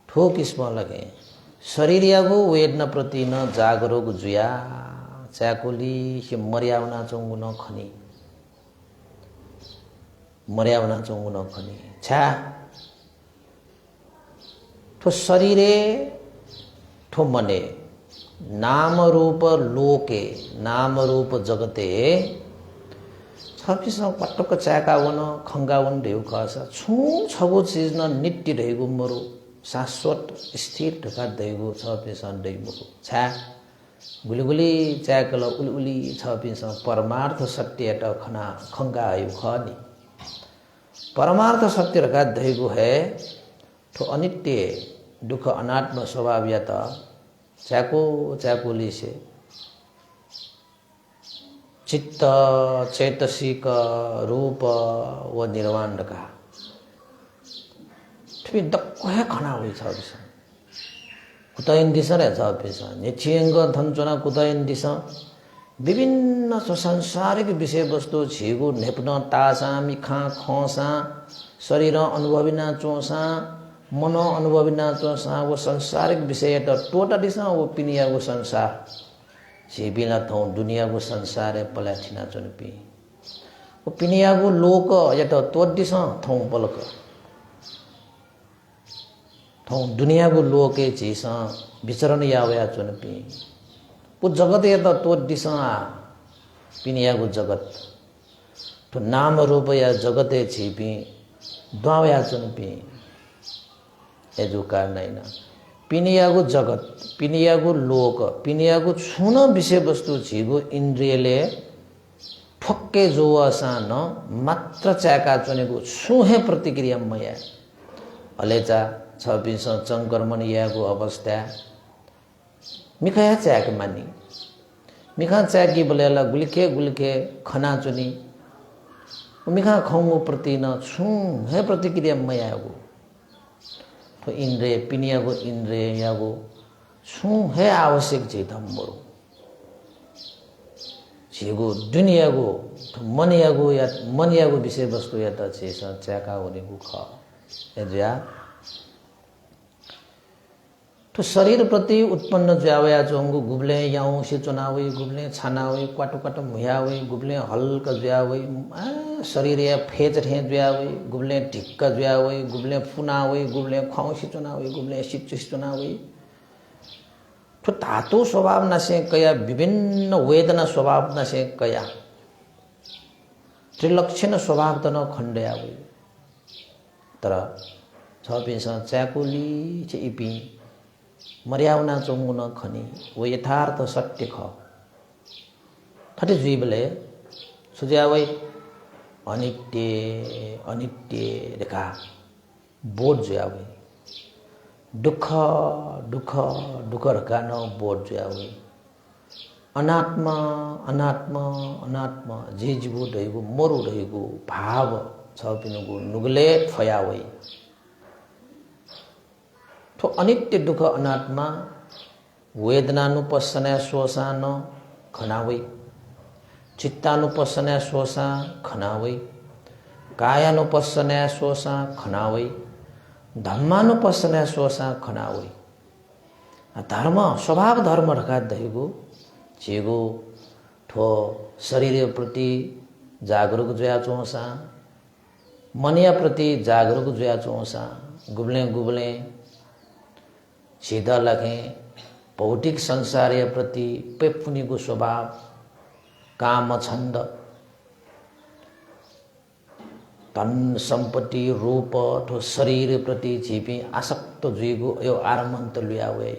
ठो किस्म लगे शरीरियागो वेदना प्रति न जागरुक जुया च्याकोली से मर्यावना चोंगु न खनी मर्यावना चोंगु न खनी छा ठो शरीरे ठो मने नाम रूप लोके नाम रूप जगते छकिसँग पटक्क च्याकावन खङ्गावन ढेउ खस छु छगो चिज न निट्टी रहेको मरु शाश्वत स्थिर ढका दैगो छपिसँग दैमुको छा गुलिगुली च्याकल उलुली छपिसँग परमार्थ सत्य त खना खङ्गा आयु खनी परमार्थ सत्य ढका दैगो है ठो अनित्य दुख अनात्म स्वभाव या त च्याको च्याकोली से चित्त चैतसिक रूप व निर्वाण का ठुबी दक्को है खाना हुई छ बिस कुताइन दिस रे छ बिस निचिंग धनचना कुताइन दिस विभिन्न संसारिक विषय वस्तु छिगु नेपन तासा मिखा खसा शरीर अनुभविना चोसा मनो अनुभविना चोसा वो संसारिक विषय त टोटा दिस वो पिनिया वो संसार छिबिला थौ दुनिया को संसार है पलाठिना चुनपी वो पिनिया को लोक या तो तोदिस थौ पलक थौ दुनिया को लोक के चीज विचरण या वया चुनपी वो जगत या तो तोदिस पिनिया को जगत तो नाम रूप या जगते छिपी द्वावया चुनपी ए जो कारण हैन पिनियाको जगत पिनियाको लोक पिनियाको छुन विषय वस्तु छिगो इन्द्रियले ठक्के जो असान मात्र च्याका चुनेको छुहे प्रतिक्रिया मया अलेचा छबिस चङ्कर्मण याको अवस्था मिखया च्याक मानी मिखा च्याकी बोलेला गुल्खे गुल्खे खना चुनी मिखा खौंगो प्रति न छुहे प्रतिक्रिया मयाको तो इंद्रिय पिनिया को इंद्रिय या वो छू है आवश्यक चीज हम बोलो चीगो दुनिया को तो मन या को विषय वस्तु या तो चीज च्याका होने को खा एजा तो शरीर प्रति उत्पन्न जावया चोंगु गुबले याऊ से चुनावी गुबले छानावी क्वाटो क्वाटो मुयावी गुबले हल्का जुयावी शरीर या फेज ठे जुयावी गुबले ढिक्का जुयावी गुबले फुनावी गुबले खाऊ से चुनावी गुबले शिच चुनावी तो धातु स्वभाव नसे कया विभिन्न वेदना स्वभाव नसे कया त्रिलक्षण स्वभाव त न खण्डयावी तर छपिस च्याकुली चाहिँ इपी मर्यावना चोंगु न खनी वो यथार्थ सत्य ख थटे जीवले सुजावै अनित्य अनित्य देखा बोध जुयावै दुख दुख दुख रकान बोध जावे अनात्मा अनात्मा अनात्मा जे जीवो रहेको मरु रहेको भाव छ पिनुको नुगले फयावै तो अनित्य दुख अनात्मा वेदनानुपස්සना शोषान खनावै चित्तानुपස්සना शोषा खनावै कायानुपස්සना शोषा खनावै धम्मानुपස්සना शोषा खनावै धर्म स्वभाव धर्म रखा दहेको चेगो ठो शरीर प्रति जागरूक जोया चौसा मनिया प्रति जागरूक जोया चौसा गुबले गुबले सीधा लगे भौतिक संसारीय प्रति पेपुनीको स्वभाव काम छन्द धन सम्पत्ति रूप ठो शरीर प्रति झिपी आसक्त जुइगो यो आरमन्त लुयावे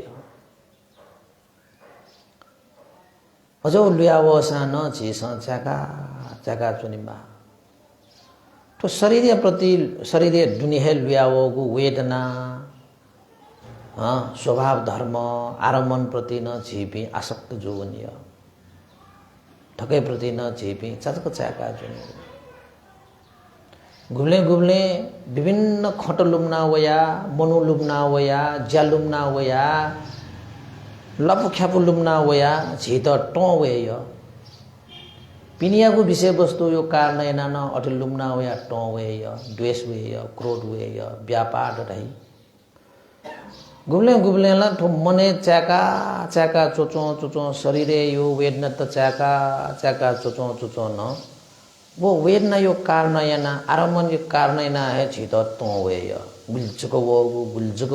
अझौ लुयावसा न झिस चाका चाका चुनिमा तो शरीर प्रति शरीर दुनिया लुयावको वेदना स्वभाव धर्म आरमन प्रति न झिपी आसक्त जोवनीय ठकै प्रति न झिपी चाचक चाका जुनि गुब्ले गुब्ले विभिन्न खट लुम्ना वया मनु लुम्ना वया ज्या लुम्ना वया लपु ख्यापु लुम्ना वया झित टो वेय पिनियाको विषय वस्तु यो कारण एनान अटल लुम्ना वया टो वेय द्वेष वेय क्रोध वेय व्यापार रही गुब्ले गुब्ले ला ठो मने चाका चाका चोचो चोचो शरीरे यो वेदना त चाका चाका चोचो चोचो न वो वेदना यो कारण याना आरमन यो कारण याना है छित तो वेय गुल्चको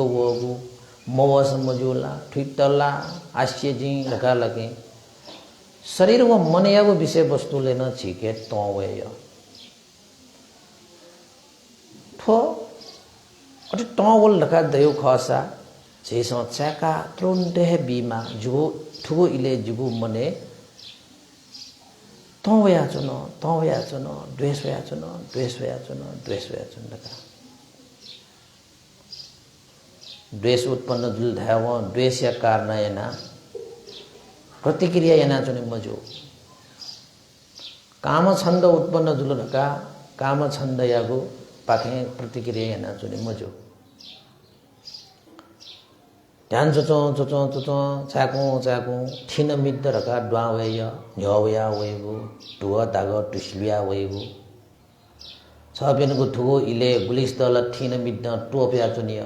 वगु मवस मजुला ठिटला आश्चर्य जी लगा लगे शरीर व मन यागो विषय वस्तु लेना छिके तो वेय ठो अटे तो वल लगा दयो खसा जेसो चाका त्रुंडे बीमा जुगो ठुगो इले जुगो मने तो वया चुनो द्वेष वया चुनो लगा द्वेष उत्पन्न जुल धाव द्वेष या कारण याना प्रतिक्रिया याना चुने मजो काम छन्द उत्पन्न जुल लगा काम छन्द यागो पाखे प्रतिक्रिया याना चुने मजो ध्यान चोचो चोचो चोचो चाको चाको ठिन मिद्द रका ड्वा वेय न्यवया वेगु दुवा दाग टुस्लिया वेगु छबिनको थुगो इले गुलिस दल ठिन मिद्द टोप्या चुनिय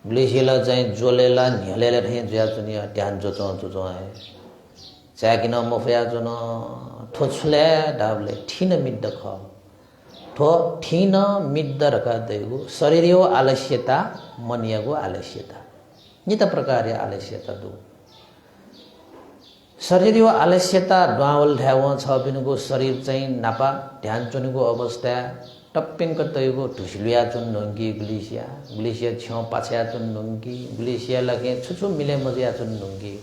गुलिसला चाहिँ जोलेला न्यलेला थे ज्या चुनिय ध्यान चोचो चोचो है चाकिन मफया चुन ठोछले डाबले ठिन मिद्द ख ठो ठिन मिद्द रका देगु शरीरयो आलस्यता मनियागो आलस्यता नित प्रकार आलस्यता दो शरीर यो आलस्यता ड्वावल ढ्याव छ बिनको शरीर चाहिँ नापा ध्यान चुनेको अवस्था टप्पिङ कतैको ढुसलिया चुन नुङ्गी गुलिसिया छ्याउ पाछ्या चुन नुङ्गी गुलिसिया लगे छुछु मिले मजिया चुन नुङ्गी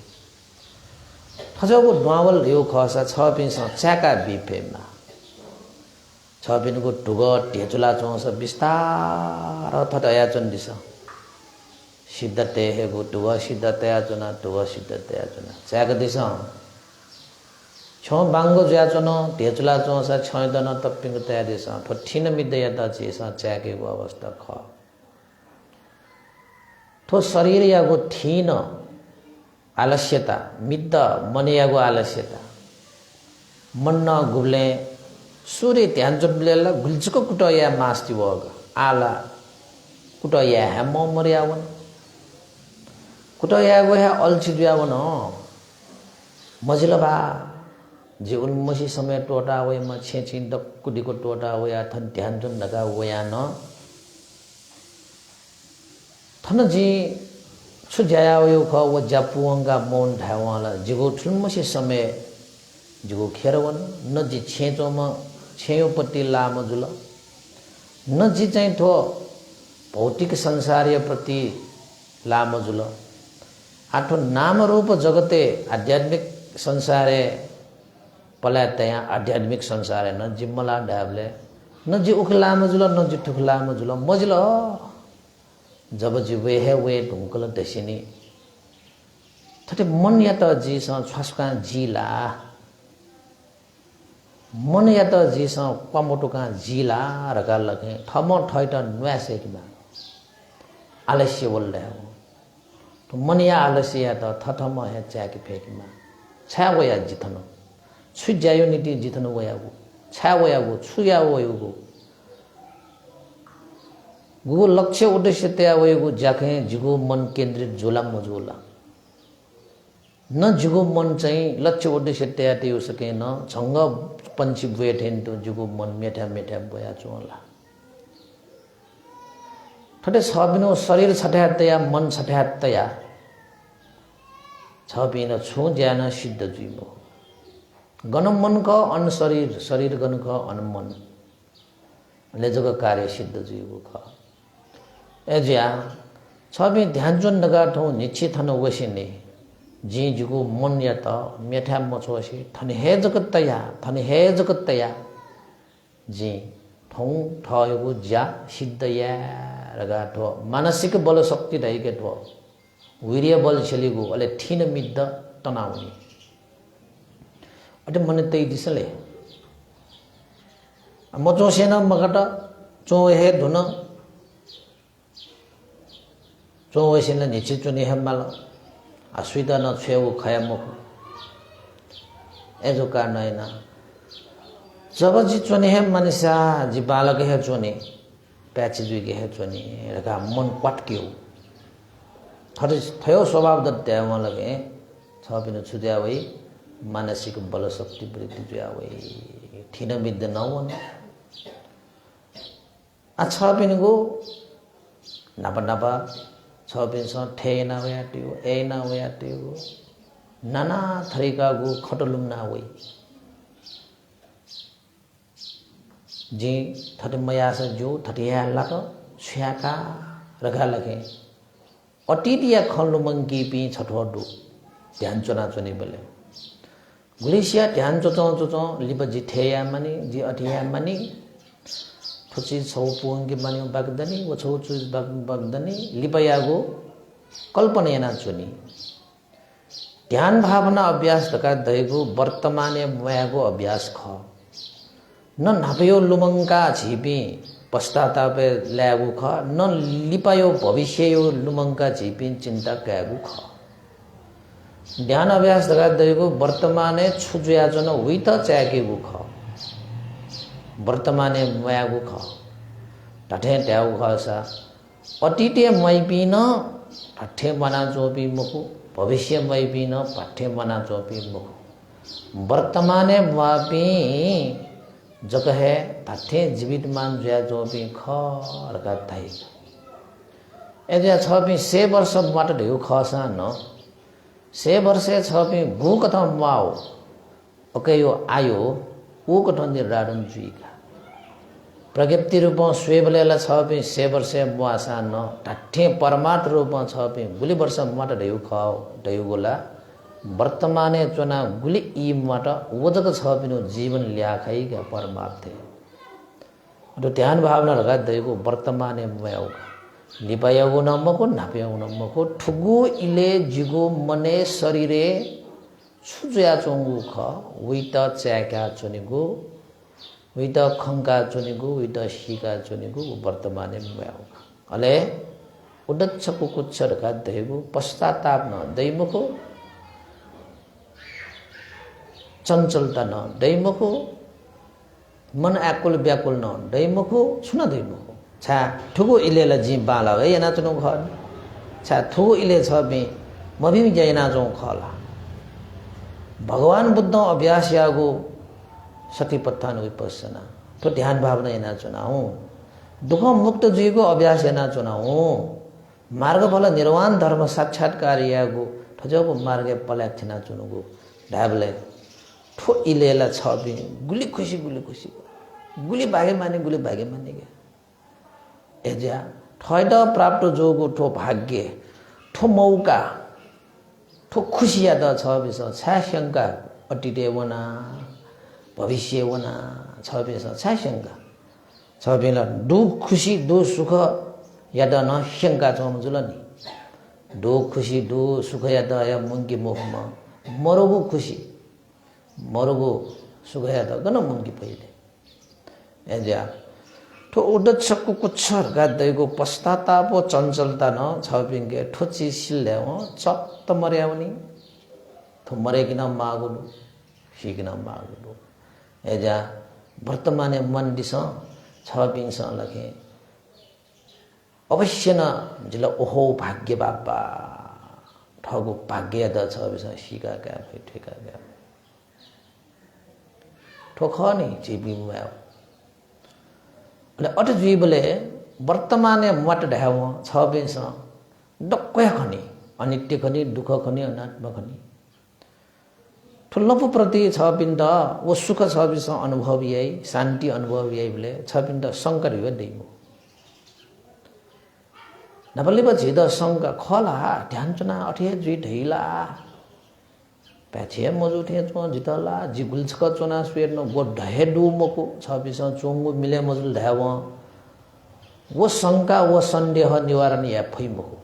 थजको ड्वावल यो खसा छ बिनस च्याका बिफेमा छ बिनको ढुग ढेचुला चौस बिस्तार थटया चुन दिस सिद्धते हेगु दुवा सिद्धते आचुना दुवा सिद्धते आचुना चाक दिस छौ बांगो ज्याचुनो ढेचुला चौसा छैदन तप्पिङ तया दिस ठिन मिद्दया त जेस चाकेको अवस्था ख थो शरीर यागो ठिन आलस्यता मिद्द मनियागो आलस्यता मन्न गुब्ले सूर्य ध्यान जुब्लेला गुल्चको कुटया मास्ति वग आला कुटया हम मरियावन कुटया गो है अल्छि दुयावन मजिलबा जे उन्मसी समय टोटा वे म छेछि दक्कुदिको टोटा वे थन ध्यान जुन लगा वया न थन जी छुज्याया यो ख व जापुंगा मोन धावाला जिगो ठुलमसी समय जिगो खेरवन न जी छेचो म छेयोपट्टि लाम जुल न जी चाहिँ थो भौतिक संसारीय प्रति लाम जुल आठो नाम रूप जगते आध्यात्मिक संसारे पला तया आध्यात्मिक संसारे न जिम्मला डाबले न जी उखला मजुल न जी ठुखला मजुल मजुल जब जी वे है वे ढुंकल देसिनी थटे मन या त जी स छ्वासका जिला मन या त जी स पमोटोका जिला रका लगे थम ठैट न्वासे किमा आलस्य बोल रहे हो तो मन या आलस्य या त थथम है चाकी फेकिमा छा वया जिथनो छु जायो नीति जिथनो वयागु छा वयागु छु या वयागु गु लक्ष्य उद्देश्य त्या वयागु जाखे जिगु मन केन्द्रित जोला मजोला न जिगु मन चाहिँ लक्ष्य उद्देश्य त्या त्यो सके न छंग पंची बैठेन तो जिगु मन मेठा मेठा बया चोला ठटे छबिनो शरीर छठ्यातया मन छठ्यातया छबिनो छु ज्ञान सिद्ध जुइमो गण मन का अन शरीर शरीर गण का अन मन ले जग कार्य सिद्ध जुइबो ख एज्या छबि ध्यान जुन नगा ठौ निश्चित हन वसिने जी जुगु मन या त मेठा मछोसी थन हे जगत तया जी ठौ ठयगु ज्या सिद्ध या रगा ठो मानसिक बल शक्ति रहिके ठो वीर्य बल छलिगु अले ठिन मिद्द तनाउनी अटे मन तै दिसले मचो सेना मगट चो हे धुन चो वसिन निश्चित चुनि हे माल आश्विता न छेउ खया मुख एजो कारण हैन जब जी चुनि हे मनुष्य जी बालक हे चुनि प्याची जुइके हे चुनि रका मन पटक्यो थरे थयो स्वभाव दत्या म लगे छबिन छुद्या भई मानसिक बल शक्ति वृद्धि जुया भई ठिन विद्य नवन आ छबिनको नापा नापा छबिन स ठेना वयाटियो एना वयाटियो नाना थरीका गु खटलुम ना वई जी थटे मयास जो थटिया लाट छ्याका रखा लगे अटिटिया खल्नु मंकी पि छठोडु ध्यान चोना चोनी बेले गुलिसिया ध्यान चोचो लिप जी ठेया मानी जी अटिया मानी थुची छौ पुंगे मानी बागदनी वो छौ चुज बागदनी लिपयागो कल्पना चोनी ध्यान भावना अभ्यास तका दयगु वर्तमाने मयागो अभ्यास ख न नापयो लुमंका छिपी पश्चातापे ल्यागु ख न लिपायो भविष्ययो लुमंका छिपी चिंता क्यागु ख ध्यान अभ्यास तका दयगु वर्तमाने छुजुया जन हुइता च्याकेगु ख वर्तमाने मयागु ख टाठे ट्याउ खसा अतीते मैपिन पाठ्य मना जोपी मुखु भविष्य मैपिन पाठ्य मना जोपी मुखु वर्तमाने मापी जग है पाठ्य जीवित मान जुया जोपी खरका थाई एजा छपी से वर्ष माट ढेउ खसा न से वर्षे छपी गु कथा माओ ओके यो आयो ऊ कठन राडन जुइका प्रज्ञप्ति रूप स्वेबलेला छपि से वर्षे मुआसा न टाठे परमार्थ रूप छपि गुली वर्ष मट ढेउ खाओ ढेउ गोला वर्तमाने चुना गुली ई मट वजक छपिनो जीवन ल्याखाइ का परमार्थ तो ध्यान भावना लगा दैको वर्तमाने मयाउका लिपायागो नमको नापयागो नमको ठुगु इले जिगो मने शरीरे छुजुया चोंगु ख विता च्याका चोनिगु विता खंका चोनिगु विता शिका चोनिगु वर्तमाने मयाउका अले उदच्छ कुकुच्छ रका दैगु पश्चाताप न दैमको चंचलता न दैमको मन आकुल व्याकुल न दैमको सुन दैमको छा ठुगु इलेला जी बाला है याना चनु घर छा ठुगु इले छबे मबि जैना जो खला भगवान बुद्ध अभ्यास यागो सतिपत्थान विपස්සना तो ध्यान भावना याना चुनाऊ दुख मुक्त जीवको अभ्यास याना चुनाऊ मार्ग फल निर्वाण धर्म साक्षात्कार यागो ठजको मार्ग पलाक्षना चुनुगो ढाबले ठो इलेला छबे गुली खुशी गुली भागे माने के एजा ठैद प्राप्त जोगो ठो भाग्य ठो मौका ठो खुशिया द छबेस छाशंका अटिटे वना भविष्य वना छबेस छाशंका छबेला दुख खुशी दो सुख याद न शंका चम जुलनी दो खुशी दो सुख याद आया मुंगी मोहमा मरोगो खुशी मरोगो सुख याद गन मुंगी पहिले एजा ठो उडत सकु कुछ हर्का दैगो पश्चाताप चञ्चलता न छपिंगे ठोची सिल्ले चत्त मर्याउनी थो मरे किन मागुलु सिकिन मागुलु एजा वर्तमाने मन दिस छपिंस लखे अवश्य न जिल ओहो भाग्य बाबा ठगु भाग्य द छ बिस सिका का भइ ठेका का ठोख नि चिबी मा ले अट जीवले वर्तमाने मट ढाव छ बिस डक्कै खनि अनित्य खनि दुख खनि अनात्म खनि ठुल्लपु प्रति छ पिण्ड वो सुख छ बिस अनुभव यही शान्ति अनुभव यही बोले छ पिण्ड शंकर यो दैमु नबले पछि द शंका खला ध्यान चुना अठे जुइ ढैला पैछे मजु थे चो जितला जिगुल छक चुना स्वेर न गो ढहे डु मको छ बिस चोंगु मिले मजुल ढाव वो शंका वो संदेह निवारण या फै मको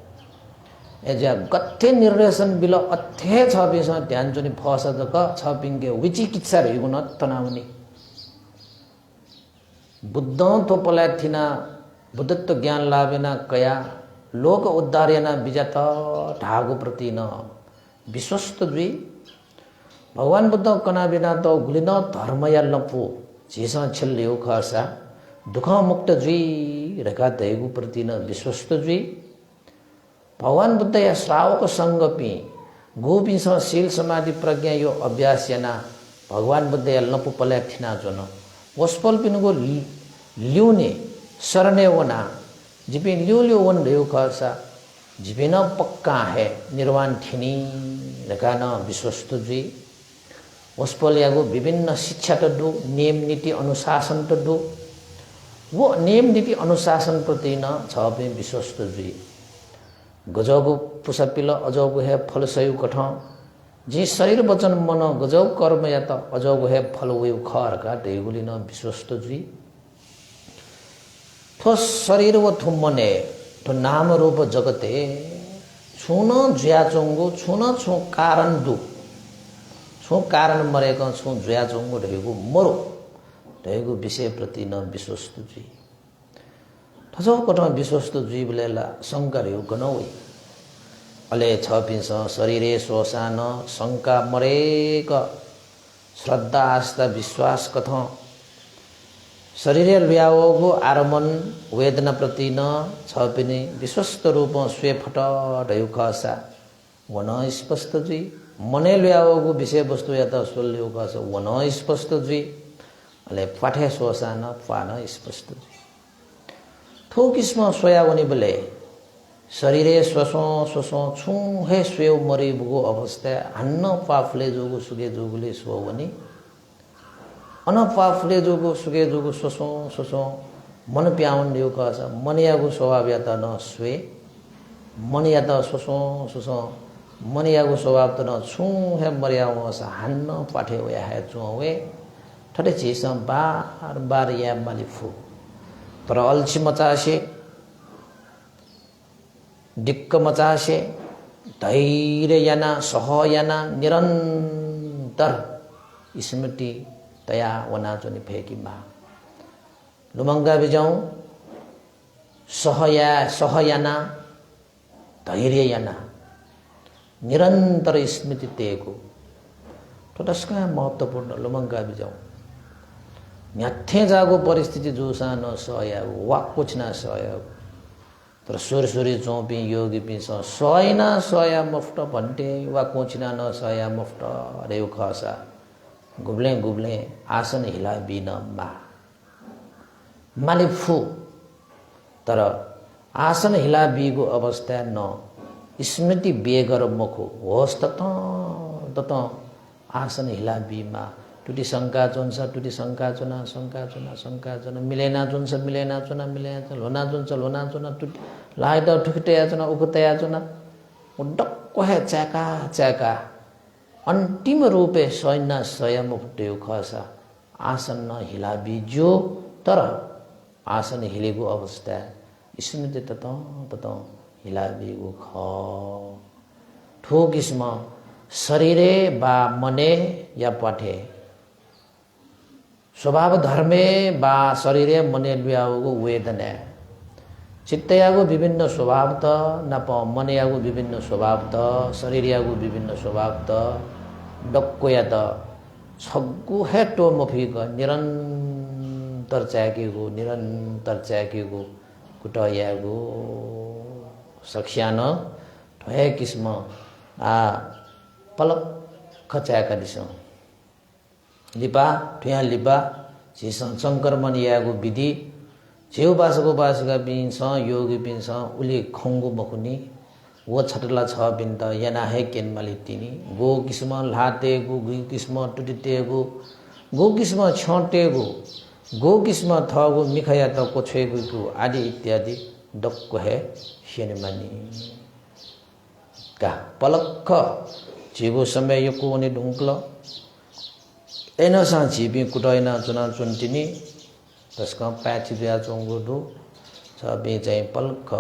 एजा गथे निर्देशन बिल अथे छ बिस ध्यान जुनि फस जक छ पिंगे विचिकित्सा रहिगु न तनाउनी बुद्ध तो पला थिना बुद्धत्व ज्ञान लाभेना कया लोक उद्धारेना विजत ढागु प्रति न विश्वस्त दुई भगवान बुद्ध कना बिना तो गुलिन धर्म या लपु जेसा छल्यो खसा दुख मुक्त जुई रका दैगु प्रति न विश्वस्त जुई भगवान बुद्ध या श्रावक संगपि गोपिस शील समाधि प्रज्ञा यो अभ्यास याना भगवान बुद्ध या लपु पला थिना जोन वस्पल पिनुगो ल्युने शरणे वना जिपे ल्यू वन ढेउ खसा जिपे न पक्का है निर्वाण थिनी रका न विश्वस्त जुई वस्पल यागो विभिन्न शिक्षा तो दो नियम नीति अनुशासन तो दो वो नियम नीति अनुशासन प्रति न छपे विश्वस्त जुई गजब पुसपिल अजब है फल सयु कठ जी शरीर वचन मन गजब कर्म या त अजब है फल वयु खर का देगुली न विश्वस्त जुई थो शरीर व थु मने तो नाम रूप जगते छुन ज्याचोंगो छुन छु कारण दु छु कारण मरेको छु ज्याचोंगो ढेगु मरो ढेगु विषय प्रति न विश्वस्त जुई थजो कठ विश्वस्त जुई बलेला शंकर यो गनौई अले छ पिस शरीरे श्वसान शंका मरेक श्रद्धा आस्था विश्वास कथ शरीर ल्याओगो आरमन वेदना प्रति न छ पिने विश्वस्त रूप स्वे फट ढयु खसा वन स्पष्ट जुई मने ल्याओगो विषय वस्तु या त सोल्यो खसा वन स्पष्ट जुई अले पाठे श्वसान पान स्पष्ट जुई ठोकिसमा सोयावनी बले शरीरे स्वसो स्वसो छु हे स्वेव मरि बुगो अवस्था हन्न पाफले जोगो सुगे जोगुले सोवनी अन पाफले जोगो सुगे जोगो स्वसो स्वसो मन प्याउन दियो कस मनियागो स्वभाव या त न स्वे मनिया त स्वसो स्वसो मनियागो स्वभाव त न छु हे मरियाव स हन्न पाठे वया हे चोवे ठटे चीस बार बार या मालिफु तर अल्छी मचासे दिक्क मचासे धैर्य याना सहयाना निरंतर स्मृति तया वना जोनि फेकिमा लुमंगा बिजाऊ सहयाना धैर्य याना निरंतर स्मृति तेको तस्का महत्वपूर्ण लुमंगा बिजाऊ न्याथे जागो परिस्थिति जोसा न सहया वाक्को छिना सहया तर सुरसुरी चौपी योगी पिस सयना सया मुफ्त भन्टे वा कोचिना न सया मुफ्त रेउ खसा गुब्ले गुब्ले आसन हिला बिन मा मालिफु तर आसन हिला बिगो अवस्था न स्मृति बेगर मखो होस् तत आसन हिला बिमा टुटी शंका चुन्छ टुटी शंका चुना शंका चुना शंका चुना मिलेना चुन्छ मिलेना चुना मिलेना चुना लोना चुन्छ लोना चुना टुटी लाइ त ठुकटया चुना उकतया चुना डक्को है चाका चाका अंतिम रूपे सैन्य स्वयं उठ्यो खसा आसन न हिला बिजो तर आसन हिलेको अवस्था स्मृति तत हिलाबिगु ख ठोक इसम शरीरे बा मने या पठे स्वभाव धर्मे बा शरीरे मने लियागु वेदना चित्तयागु विभिन्न स्वभाव त नप मनयागु विभिन्न स्वभाव त शरीरयागु विभिन्न स्वभाव त डक्कोया त छग्गु हेटो मफिक निरन्तर च्याकेगु कुटयागु सख्यान ठोए किस्म पलक खच्याका दिस लिपा ठुया लिपा संक्रमण यागु विधि छेउ बासको बासका बिन्छ योगी बिन्छ उली खंगु मखुनी वो छटला छ बिन्त याना है केनमाली तिनी गो किस्म लातेगु गु किस्म टुटितेगु गो किस्म छटेगु गो किस्म थगु मिखया त कोछेगु आदि इत्यादि डक्को है शेनमानी का पलक जीवो समय यको नि ढुंक्ल एनसा जीवी कुटैना चुना चुन्टिनी त्यसका प्याची दिया चोंगुडु छ बे चाहिँ पलक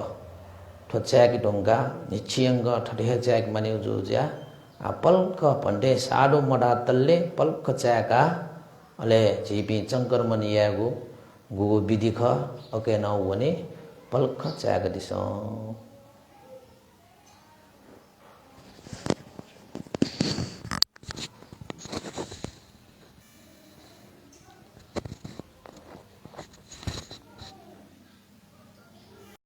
ठोच्याकी ढुंगा निचियंग ठठे च्याक माने जुज्या आ पलक भन्डे साडो मडा तल्ले पलक च्याका अले जीवी चंकर मनियागु गु विधि ख ओके न वने पलक च्याक दिस